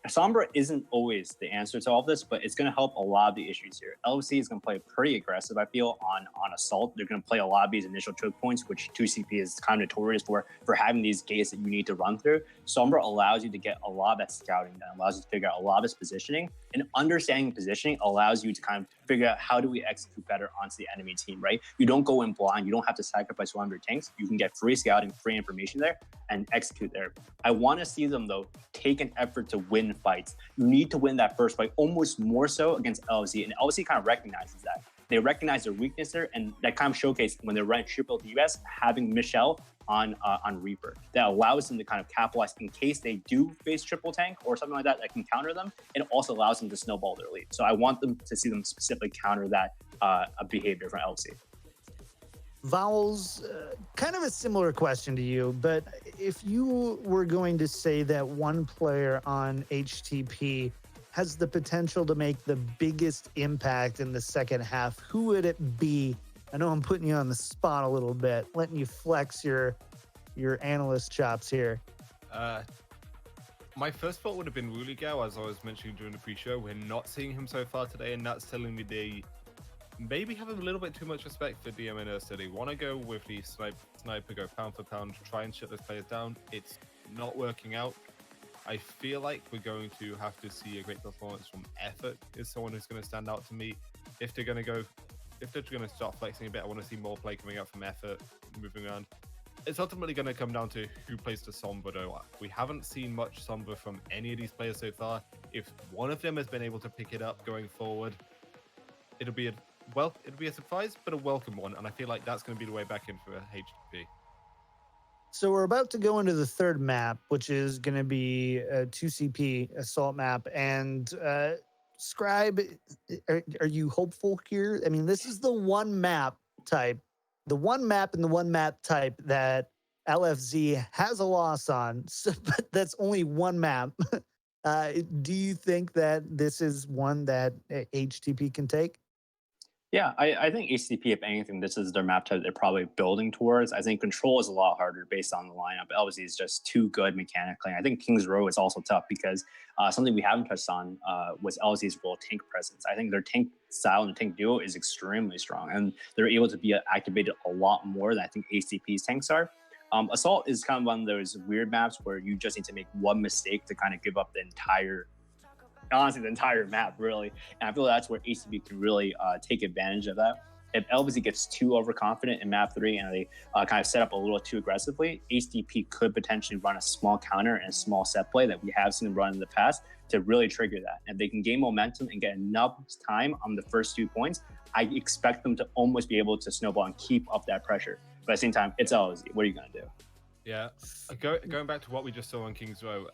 Sombra isn't always the answer to all of this, but it's going to help a lot of the issues here. LFC is going to play pretty aggressive, I feel, on Assault. They're going to play a lot of these initial choke points, which 2CP is kind of notorious for having these gates that you need to run through. Sombra allows you to get a lot of that scouting done, allows you to figure out a lot of his positioning, and understanding positioning allows you to kind of figure out how do we execute better onto the enemy team, right? You don't go in blind. You don't have to sacrifice one of your tanks. You can get free scouting, free information there, and execute there. I want to see them, though, take an effort to win fights. You need to win that first fight, almost more so against LFC, and LFC kind of recognizes that. They recognize their weakness there, and that kind of showcased when they're running triple DUS, having Michelle on Reaper. That allows them to kind of capitalize in case they do face triple tank or something like that that can counter them. It also allows them to snowball their lead. So I want them to see them specifically counter that behavior from LFC. Vowels, kind of a similar question to you, but if you were going to say that 1 player on HTP has the potential to make the biggest impact in the second half, who would it be? I know I'm putting you on the spot a little bit, letting you flex your analyst chops here. My first thought would have been Ruligao, as I was mentioning during the pre-show. We're not seeing him so far today, and that's telling me they maybe have a little bit too much respect for DM and Ursa. They want to go with the sniper, go pound for pound, try and shut those players down. It's not working out. I feel like we're going to have to see a great performance from Effort is someone who's going to stand out to me. If they're going to start flexing a bit, I want to see more play coming out from Effort, moving around. It's ultimately going to come down to who plays the Sombra, though. We haven't seen much Sombra from any of these players so far. If one of them has been able to pick it up going forward, it'll be a surprise, but a welcome one. And I feel like that's going to be the way back in for HTP. So we're about to go into the third map, which is going to be a 2CP assault map. And Scribe, are you hopeful here? I mean, this is the one map type, the one map and the one map type that LFZ has a loss on, so, but that's only one map. Do you think that this is one that HTP can take? Yeah, I think HCP, if anything, this is their map type they're probably building towards. I think Control is a lot harder based on the lineup. LVZ is just too good mechanically. I think King's Row is also tough because something we haven't touched on was LVZ's real tank presence. I think their tank style and tank duo is extremely strong, and they're able to be activated a lot more than I think HCP's tanks are. Assault is kind of one of those weird maps where you just need to make one mistake to kind of give up the entire map, really. And I feel that's where HCP can really take advantage of that. If LVZ gets too overconfident in map 3 and they kind of set up a little too aggressively, HTP could potentially run a small counter and a small set play that we have seen them run in the past to really trigger that. And if they can gain momentum and get enough time on the first 2 points, I expect them to almost be able to snowball and keep up that pressure. But at the same time, it's LVZ. What are you going to do? Yeah, going back to what we just saw on King's Row,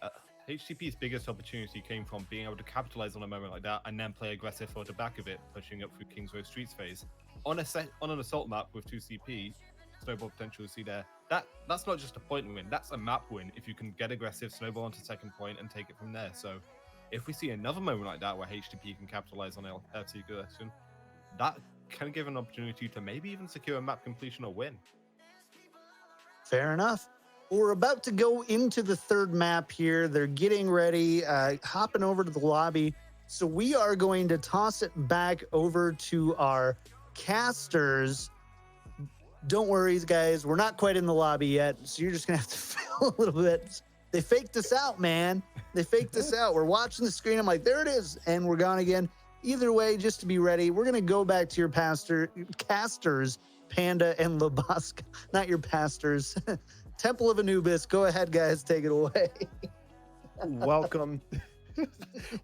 HTP's biggest opportunity came from being able to capitalize on a moment like that and then play aggressive for the back of it, pushing up through King's Row Streets phase. On an assault map with 2CP, snowball potential you see there, that's not just a point win, that's a map win if you can get aggressive, snowball onto second point and take it from there. So if we see another moment like that where HTP can capitalize on LFC aggression, that can give an opportunity to maybe even secure a map completion or win. Fair enough. We're about to go into the third map here. They're getting ready, hopping over to the lobby. So we are going to toss it back over to our casters. Don't worry, guys. We're not quite in the lobby yet, so you're just going to have to feel a little bit. They faked us out, man. They faked us out. We're watching the screen. I'm like, there it is. And we're gone again. Either way, just to be ready, we're going to go back to your casters, Panda and Labaska. Not your pastors. Temple of Anubis. Go ahead, guys. Take it away. Welcome.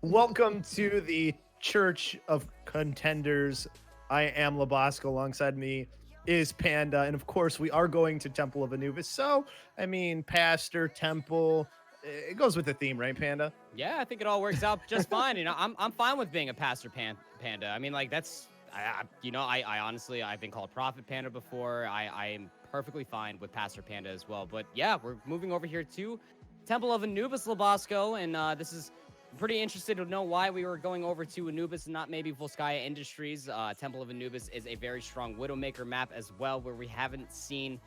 Welcome to the Church of Contenders. I am Labaska. Alongside me is Panda. And of course, we are going to Temple of Anubis. So, I mean, pastor, temple, it goes with the theme, right, Panda? Yeah, I think it all works out just fine. You know, I'm fine with being a pastor Panda. I mean, like, that's, I honestly, I've been called Prophet Panda before. I am perfectly fine with Pastor Panda as well. But yeah, we're moving over here to Temple of Anubis, Labasco, and this is pretty interested to know why we were going over to Anubis and not maybe Volskaya Industries. Temple of Anubis is a very strong Widowmaker map as well, where we haven't seen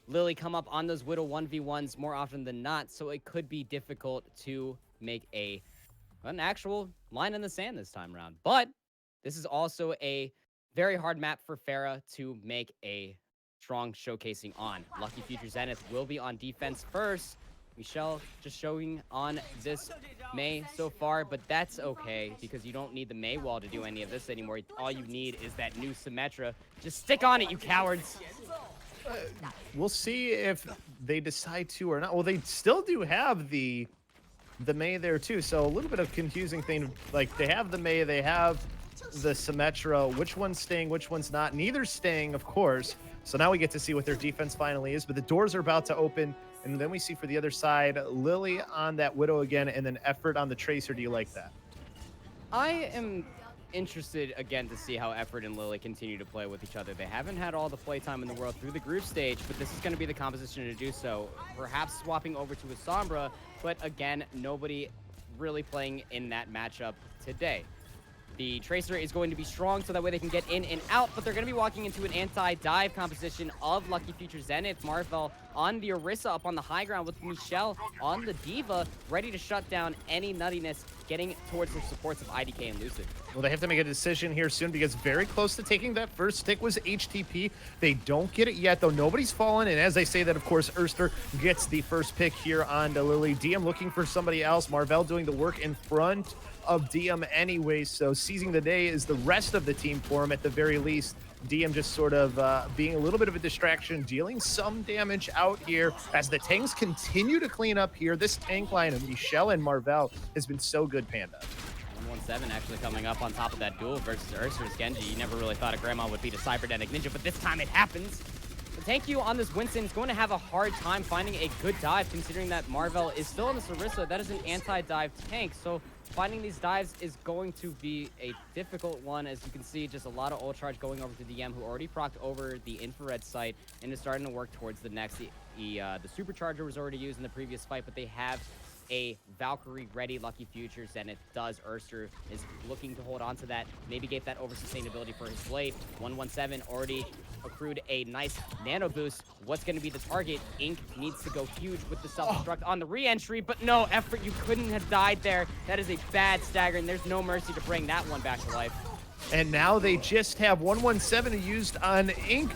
Lily come up on those Widow 1v1s more often than not, so it could be difficult to make an actual line in the sand this time around. But this is also a very hard map for Pharah to make a strong showcasing on. Lucky Future Zenith will be on defense first. Michelle just showing on this Mei so far, but that's okay because you don't need the Mei wall to do any of this anymore. All you need is that new Symmetra. Just stick on it, you cowards. We'll see if they decide to or not. Well, they still do have the Mei there too, so a little bit of confusing thing. Like, they have the Mei, they have the Symmetra. Which one's staying, which one's not? Neither's staying, of course. So now we get to see what their defense finally is, but the doors are about to open, and then we see for the other side, Lily on that Widow again, and then Effort on the Tracer. Do you like that? I am interested again to see how Effort and Lily continue to play with each other. They haven't had all the playtime in the world through the group stage, but this is going to be the composition to do so. Perhaps swapping over to a Sombra, but again, nobody really playing in that matchup today. The Tracer is going to be strong so that way they can get in and out, but they're going to be walking into an anti-dive composition of Lucky Future Zenith. Marvel on the Orisa up on the high ground with Michelle on the Diva, ready to shut down any nuttiness, getting towards the supports of IDK and Lucid. Well, they have to make a decision here soon because very close to taking that first stick was HTP. They don't get it yet, though. Nobody's fallen, and as they say that, of course, Erster gets the first pick here on the Lily. DM looking for somebody else. Marvell doing the work in front of DM anyway, so seizing the day is the rest of the team for him at the very least. DM just sort of being a little bit of a distraction, dealing some damage out here as the tanks continue to clean up here. This tank line of Michelle and Marvell has been so good, Panda. 117 actually coming up on top of that duel versus Ursa's Genji. You never really thought a Grandma would beat a Cybernetic Ninja, but this time it happens. Thank you on this Winston is going to have a hard time finding a good dive, considering that Marvel is still on the Sarissa. That is an anti-dive tank, so finding these dives is going to be a difficult one. As you can see, just a lot of ult charge going over to DM, who already procced over the infrared site and is starting to work towards the next. The supercharger was already used in the previous fight, but they have a Valkyrie ready. Lucky Future Zenith does. Urster is looking to hold on to that, maybe get that over sustainability for his blade. 117 already accrued a nice nano boost. What's going to be the target? Ink needs to go huge with the self-destruct on the re-entry, but no effort. You couldn't have died there. That is a bad stagger, and there's no mercy to bring that one back to life. And now they just have 117 used on Ink.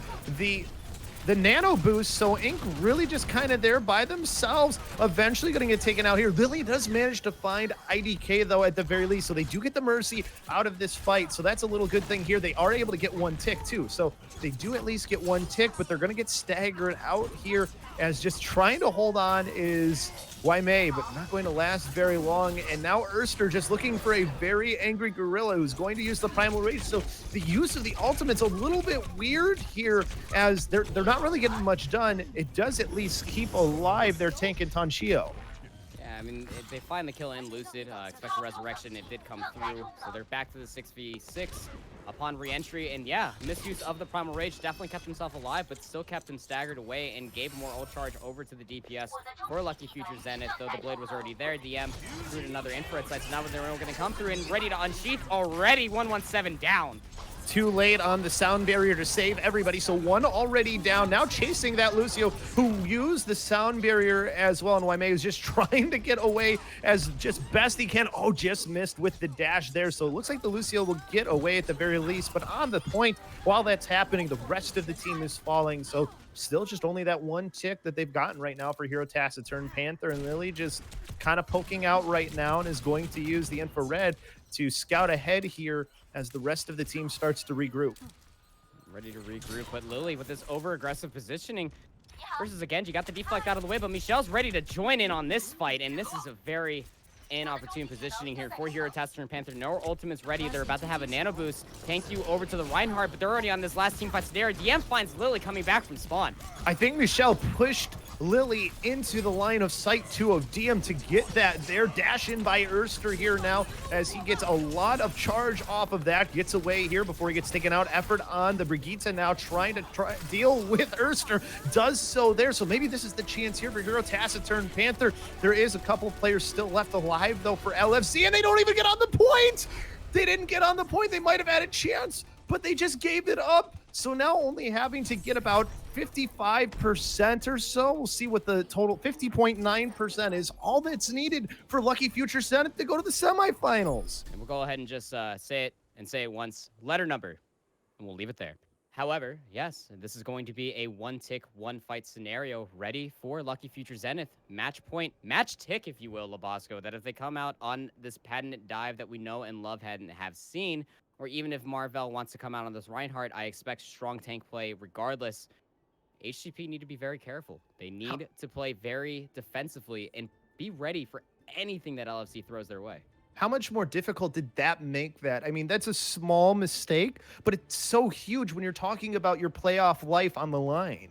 The nano boost, so Ink really just kind of there by themselves, eventually going to get taken out here. Lily does manage to find IDK, though, at the very least, so they do get the mercy out of this fight, so that's a little good thing here. They are able to get one tick, too, so they do at least get one tick, but they're going to get staggered out here, as just trying to hold on is Waimei, but not going to last very long. And now Urster just looking for a very angry gorilla who's going to use the primal rage. So the use of the ultimate's a little bit weird here, as they're not really getting much done. It does at least keep alive their tank and Tanchio. Yeah, I mean, they find the kill in Lucid. Expect a resurrection. It did come through, so they're back to the 6v6 upon re-entry. And yeah, misuse of the primal rage definitely kept himself alive, but still kept him staggered away and gave more ult charge over to the DPS for Lucky Future Zenith, though the blade was already there. DM threw another infrared sight, so now they're going to come through and ready to unsheath already. 117 down. Too late on the sound barrier to save everybody, so one already down. Now chasing that Lucio, who used the sound barrier as well, and Waimei is just trying to get away as just best he can. Oh, just missed with the dash there, so it looks like the Lucio will get away at the very least, but on the point, while that's happening, the rest of the team is falling, so still just only that one tick that they've gotten right now for Hero Taciturn. Panther and Lily just kind of poking out right now and is going to use the infrared to scout ahead here as the rest of the team starts to regroup. Ready to regroup, but Lily with this over-aggressive positioning versus Genji got the deflect out of the way, but Michelle's ready to join in on this fight, and this is a very inopportune positioning here for Hero Taciturn and Panther. No ultimates ready. They're about to have a nano boost. Tank you over to the Reinhardt, but they're already on this last team fight scenario. DM finds Lily coming back from spawn. I think Michelle pushed Lily into the line of sight too of DM to get that there. Dash in by Urster here now as he gets a lot of charge off of that. Gets away here before he gets taken out. Effort on the Brigitte now trying to deal with Urster. Does so there. So maybe this is the chance here for Hero Taciturn Panther. There is a couple of players still left alive though for LFC, and they don't even get on the point. They didn't get on the point. They might have had a chance, but they just gave it up. So now only having to get about 55% or so. We'll see what the total 50.9% is. All that's needed for Lucky Future Zenith to go to the semifinals. And we'll go ahead and just say it once. Letter number, and we'll leave it there. However, yes, this is going to be a one-tick, one-fight scenario ready for Lucky Future Zenith. Match point, match tick, if you will, Labosco, that if they come out on this patented dive that we know and love and have seen, or even if Marvel wants to come out on this Reinhardt, I expect strong tank play regardless. HTP need to be very careful. They need to play very defensively and be ready for anything that LFC throws their way. How much more difficult did that make that? I mean, that's a small mistake, but it's so huge when you're talking about your playoff life on the line.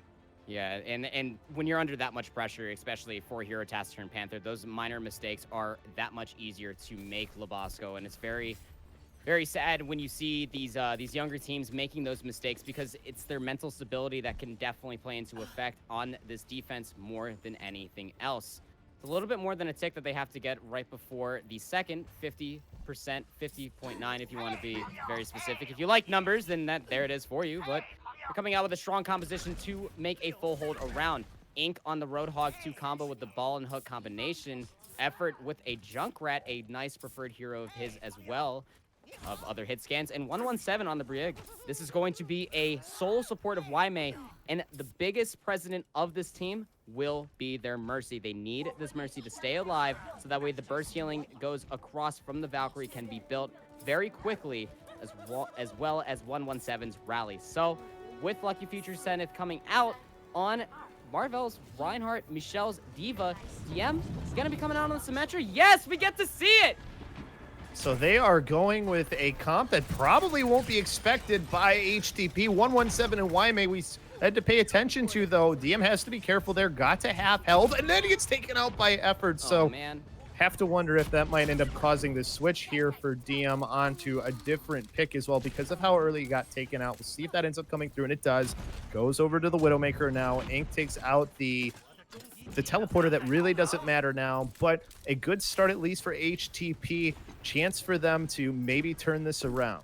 Yeah, and when you're under that much pressure, especially for Hero Taciturn Panther, those minor mistakes are that much easier to make, Labosco, and it's very, very sad when you see these younger teams making those mistakes, because it's their mental stability that can definitely play into effect on this defense more than anything else. It's a little bit more than a tick that they have to get right before the second 50%, 50.9 if you want to be very specific. If you like numbers, then there it is for you, but they're coming out with a strong composition to make a full hold around. Ink on the Roadhog 2 combo with the ball and hook combination. Effort with a Junkrat, a nice preferred hero of his as well, of other hit scans, and 117 on the Brig. This is going to be a sole support of Waimei, and the biggest president of this team will be their Mercy. They need this Mercy to stay alive, so that way the burst healing goes across from the Valkyrie can be built very quickly, as well as 117's rally. So, with Lucky Future Zenith coming out on Marvel's Reinhardt, Michelle's Diva, DM is going to be coming out on the Symmetra. Yes, we get to see it! So they are going with a comp that probably won't be expected by HTP. 117 and Waimei, we had to pay attention to, though. DM has to be careful there. Got to have health, and then he gets taken out by Effort. So Oh, man. have to wonder if that might end up causing the switch here for DM onto a different pick as well because of how early he got taken out. We'll see if that ends up coming through, and it does. Goes over to the Widowmaker now. Ink takes out the teleporter. That really doesn't matter now, but a good start at least for HTP. Chance for them to maybe turn this around.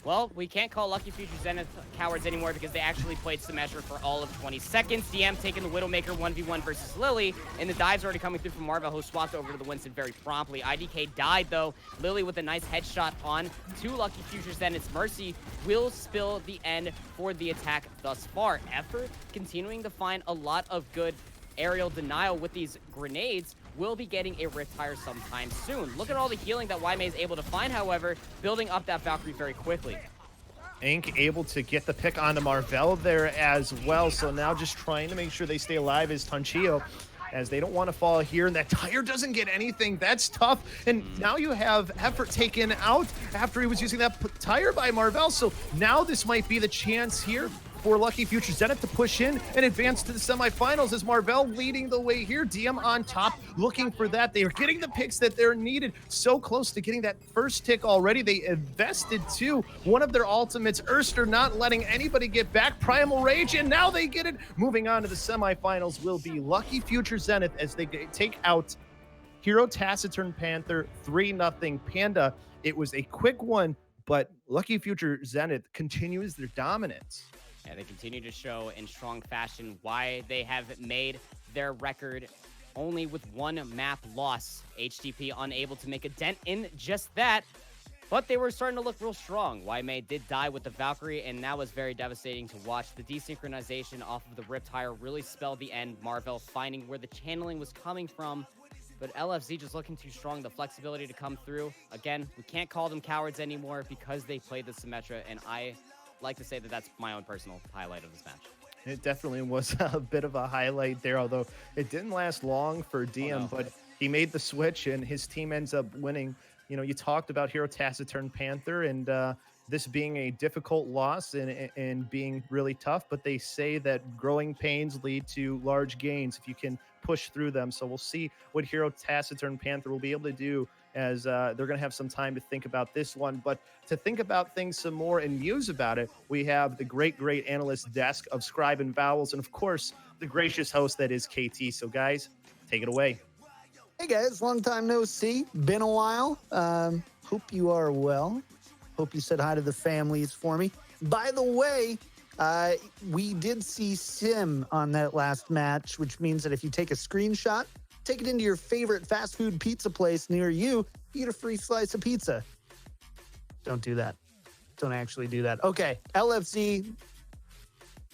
Well, we can't call Lucky Future Zenith cowards anymore because they actually played Symmetra for all of 20 seconds. DM taking the Widowmaker 1v1 versus Lily, and the dive's already coming through from Marvel, who swapped over to the Winston very promptly. IDK died, though. Lily with a nice headshot on to Lucky Future Zenith's Mercy will spill the end for the attack thus far. Effort continuing to find a lot of good aerial denial with these grenades. Will be getting a Riptire sometime soon. Look at all the healing that Yme is able to find, however, building up that Valkyrie very quickly. Ink able to get the pick onto Marvel there as well, so now just trying to make sure they stay alive is Tonchio, as they don't want to fall here, and that tire doesn't get anything. That's tough, and now you have Effort taken out after he was using that tire by Marvel, so now this might be the chance here for Lucky Future Zenith to push in and advance to the semifinals as Marvel leading the way here. DM on top, looking for that. They are getting the picks that they're needed. So close to getting that first tick already. They invested to one of their ultimates. Erster not letting anybody get back. Primal Rage, and now they get it. Moving on to the semifinals will be Lucky Future Zenith as they take out Hero Taciturn Panther 3-0. Panda, it was a quick one, but Lucky Future Zenith continues their dominance. Yeah, they continue to show in strong fashion why they have made their record only with one map loss. HTP unable to make a dent in just that, but they were starting to look real strong. Yme did die with the Valkyrie, and that was very devastating to watch. The desynchronization off of the Riptire really spelled the end. Marvel finding where the channeling was coming from, but LFZ just looking too strong. The flexibility to come through. Again, we can't call them cowards anymore because they played the Symmetra, and I like to say that that's my own personal highlight of this match. It definitely was a bit of a highlight there, although it didn't last long for DM, but he made the switch and his team ends up winning. You know, you talked about Hero Taciturn Panther and this being a difficult loss and being really tough, but they say that growing pains lead to large gains if you can push through them. So we'll see what Hero Taciturn Panther will be able to do as they're going to have some time to think about this one. But to think about things some more and muse about it, we have the great analyst desk of Scribe and Vowels, and of course, the gracious host that is KT. So guys, take it away. Hey guys, long time no see. Been a while. Hope you are well. Hope you said hi to the families for me. By the way, we did see Sim on that last match, which means that if you take a screenshot, take it into your favorite fast food pizza place near you, you get a free slice of pizza. Don't do that. Don't actually do that. Okay, LFZ,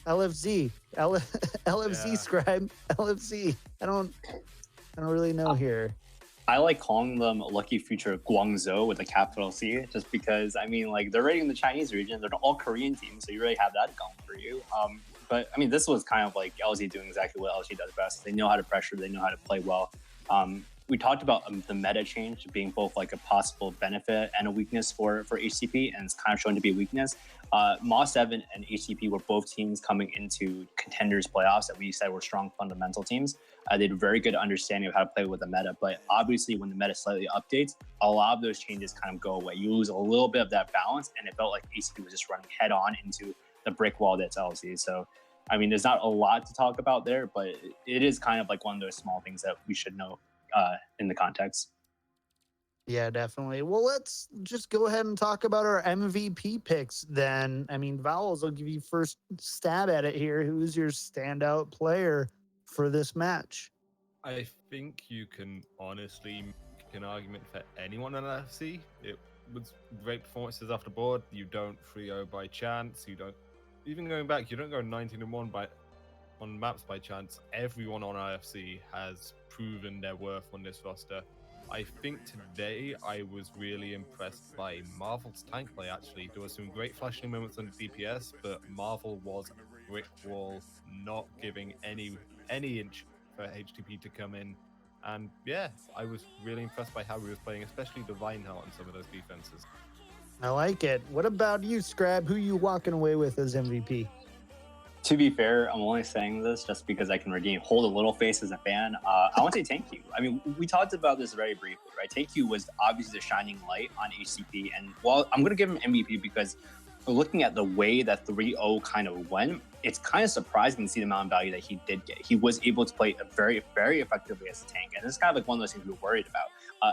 Yeah. Scribe, LFZ. I don't really know here. I like calling them Lucky Future Guangzhou with a capital C, just because, I mean, like, they're rated in the Chinese region. They're all Korean teams, so you really have that going for you. But, I mean, this was kind of like LZ doing exactly what LZ does best. They know how to pressure. They know how to play well. We talked about the meta change being both like a possible benefit and a weakness for HTP, and it's kind of shown to be a weakness. Moss 7 and HTP were both teams coming into Contenders playoffs that we said were strong fundamental teams. They had a very good understanding of how to play with the meta, but obviously when the meta slightly updates, a lot of those changes kind of go away. You lose a little bit of that balance, and it felt like HTP was just running head on into the brick wall that's LZ. So, I mean, there's not a lot to talk about there, but it is kind of like one of those small things that we should know in the context. Yeah, definitely. Well, let's just go ahead and talk about our MVP picks then. I mean, Vowels, will give you first stab at it here. Who's your standout player for this match? I think you can honestly make an argument for anyone on NFC. It was great performances off the board. You don't 3-0 by chance. You don't, even going back, you don't go 19-1 on maps by chance. Everyone on IFC has proven their worth on this roster. I think today I was really impressed by Marvel's tank play, actually. There were some great flashing moments on the DPS, but Marvel was a brick wall, not giving any inch for HTP to come in. And yeah, I was really impressed by how he was playing, especially the Reinhardt on some of those defenses. I like it. What about you, Scrab? Who you walking away with as MVP? To be fair, I'm only saying this just because I can hold a little face as a fan. I want to say thank you. I mean, we talked about this very briefly, right? Thank you was obviously the shining light on HCP. And while I'm going to give him MVP because looking at the way that 3-0 kind of went, it's kind of surprising to see the amount of value that he did get. He was able to play very, very effectively as a tank. And it's kind of like one of those things we were worried about.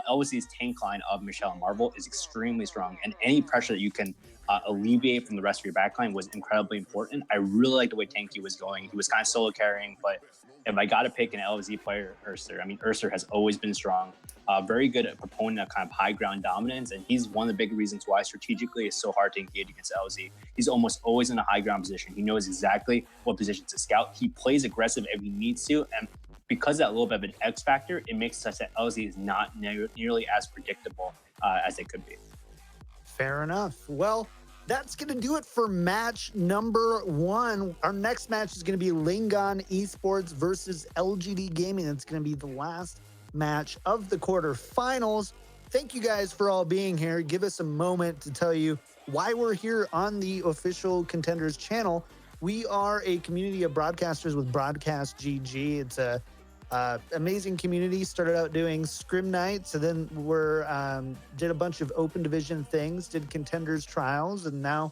LEC's tank line of Michelle and Marvel is extremely strong. And any pressure that you can alleviate from the rest of your backline was incredibly important. I really like the way Tanky was going. He was kind of solo carrying, but if I got to pick an LZ player, Urster. I mean, Urster has always been strong, very good at proponent of kind of high ground dominance, and he's one of the big reasons why strategically it's so hard to engage against LZ. He's almost always in a high ground position. He knows exactly what position to scout. He plays aggressive if he needs to, and because of that little bit of an X factor, it makes it such that LZ is not nearly as predictable as it could be. Fair enough. Well, that's going to do it for match number 1. Our next match is going to be Lingon Esports versus LGD Gaming. That's going to be the last match of the quarterfinals. Thank you guys for all being here. Give us a moment to tell you why we're here on the official Contenders channel. We are a community of broadcasters with Broadcast.gg. It's a amazing community. Started out doing scrim nights, and then we're did a bunch of open division things, did Contenders trials, and now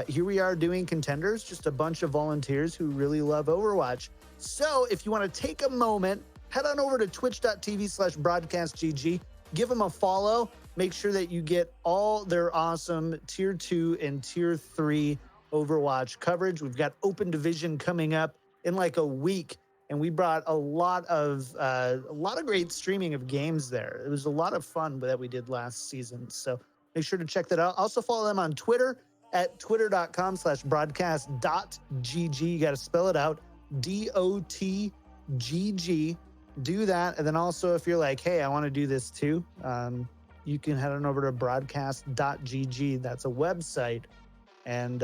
here we are doing Contenders, just a bunch of volunteers who really love Overwatch. So if you want to take a moment, head on over to twitch.tv/broadcast.gg, give them a follow, make sure that you get all their awesome tier 2 and tier 3 Overwatch coverage. We've got open division coming up in like a week, and we brought a lot of great streaming of games there. It was a lot of fun that we did last season. So make sure to check that out. Also follow them on Twitter at twitter.com/broadcast.gg. You got to spell it out, DOTGG. Do that. And then also, if you're like, hey, I want to do this too, you can head on over to broadcast.gg. That's a website. And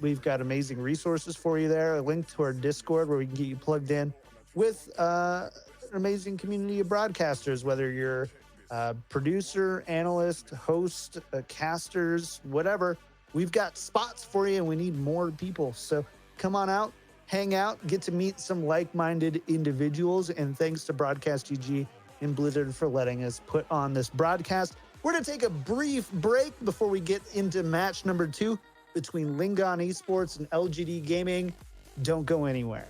we've got amazing resources for you there. A link to our Discord where we can get you plugged in with an amazing community of broadcasters, whether you're a producer, analyst, host, casters, whatever. We've got spots for you, and we need more people. So come on out, hang out, get to meet some like-minded individuals. And thanks to Broadcast.gg and Blizzard for letting us put on this broadcast. We're going to take a brief break before we get into match number 2 between Lingon Esports and LGD Gaming. Don't go anywhere.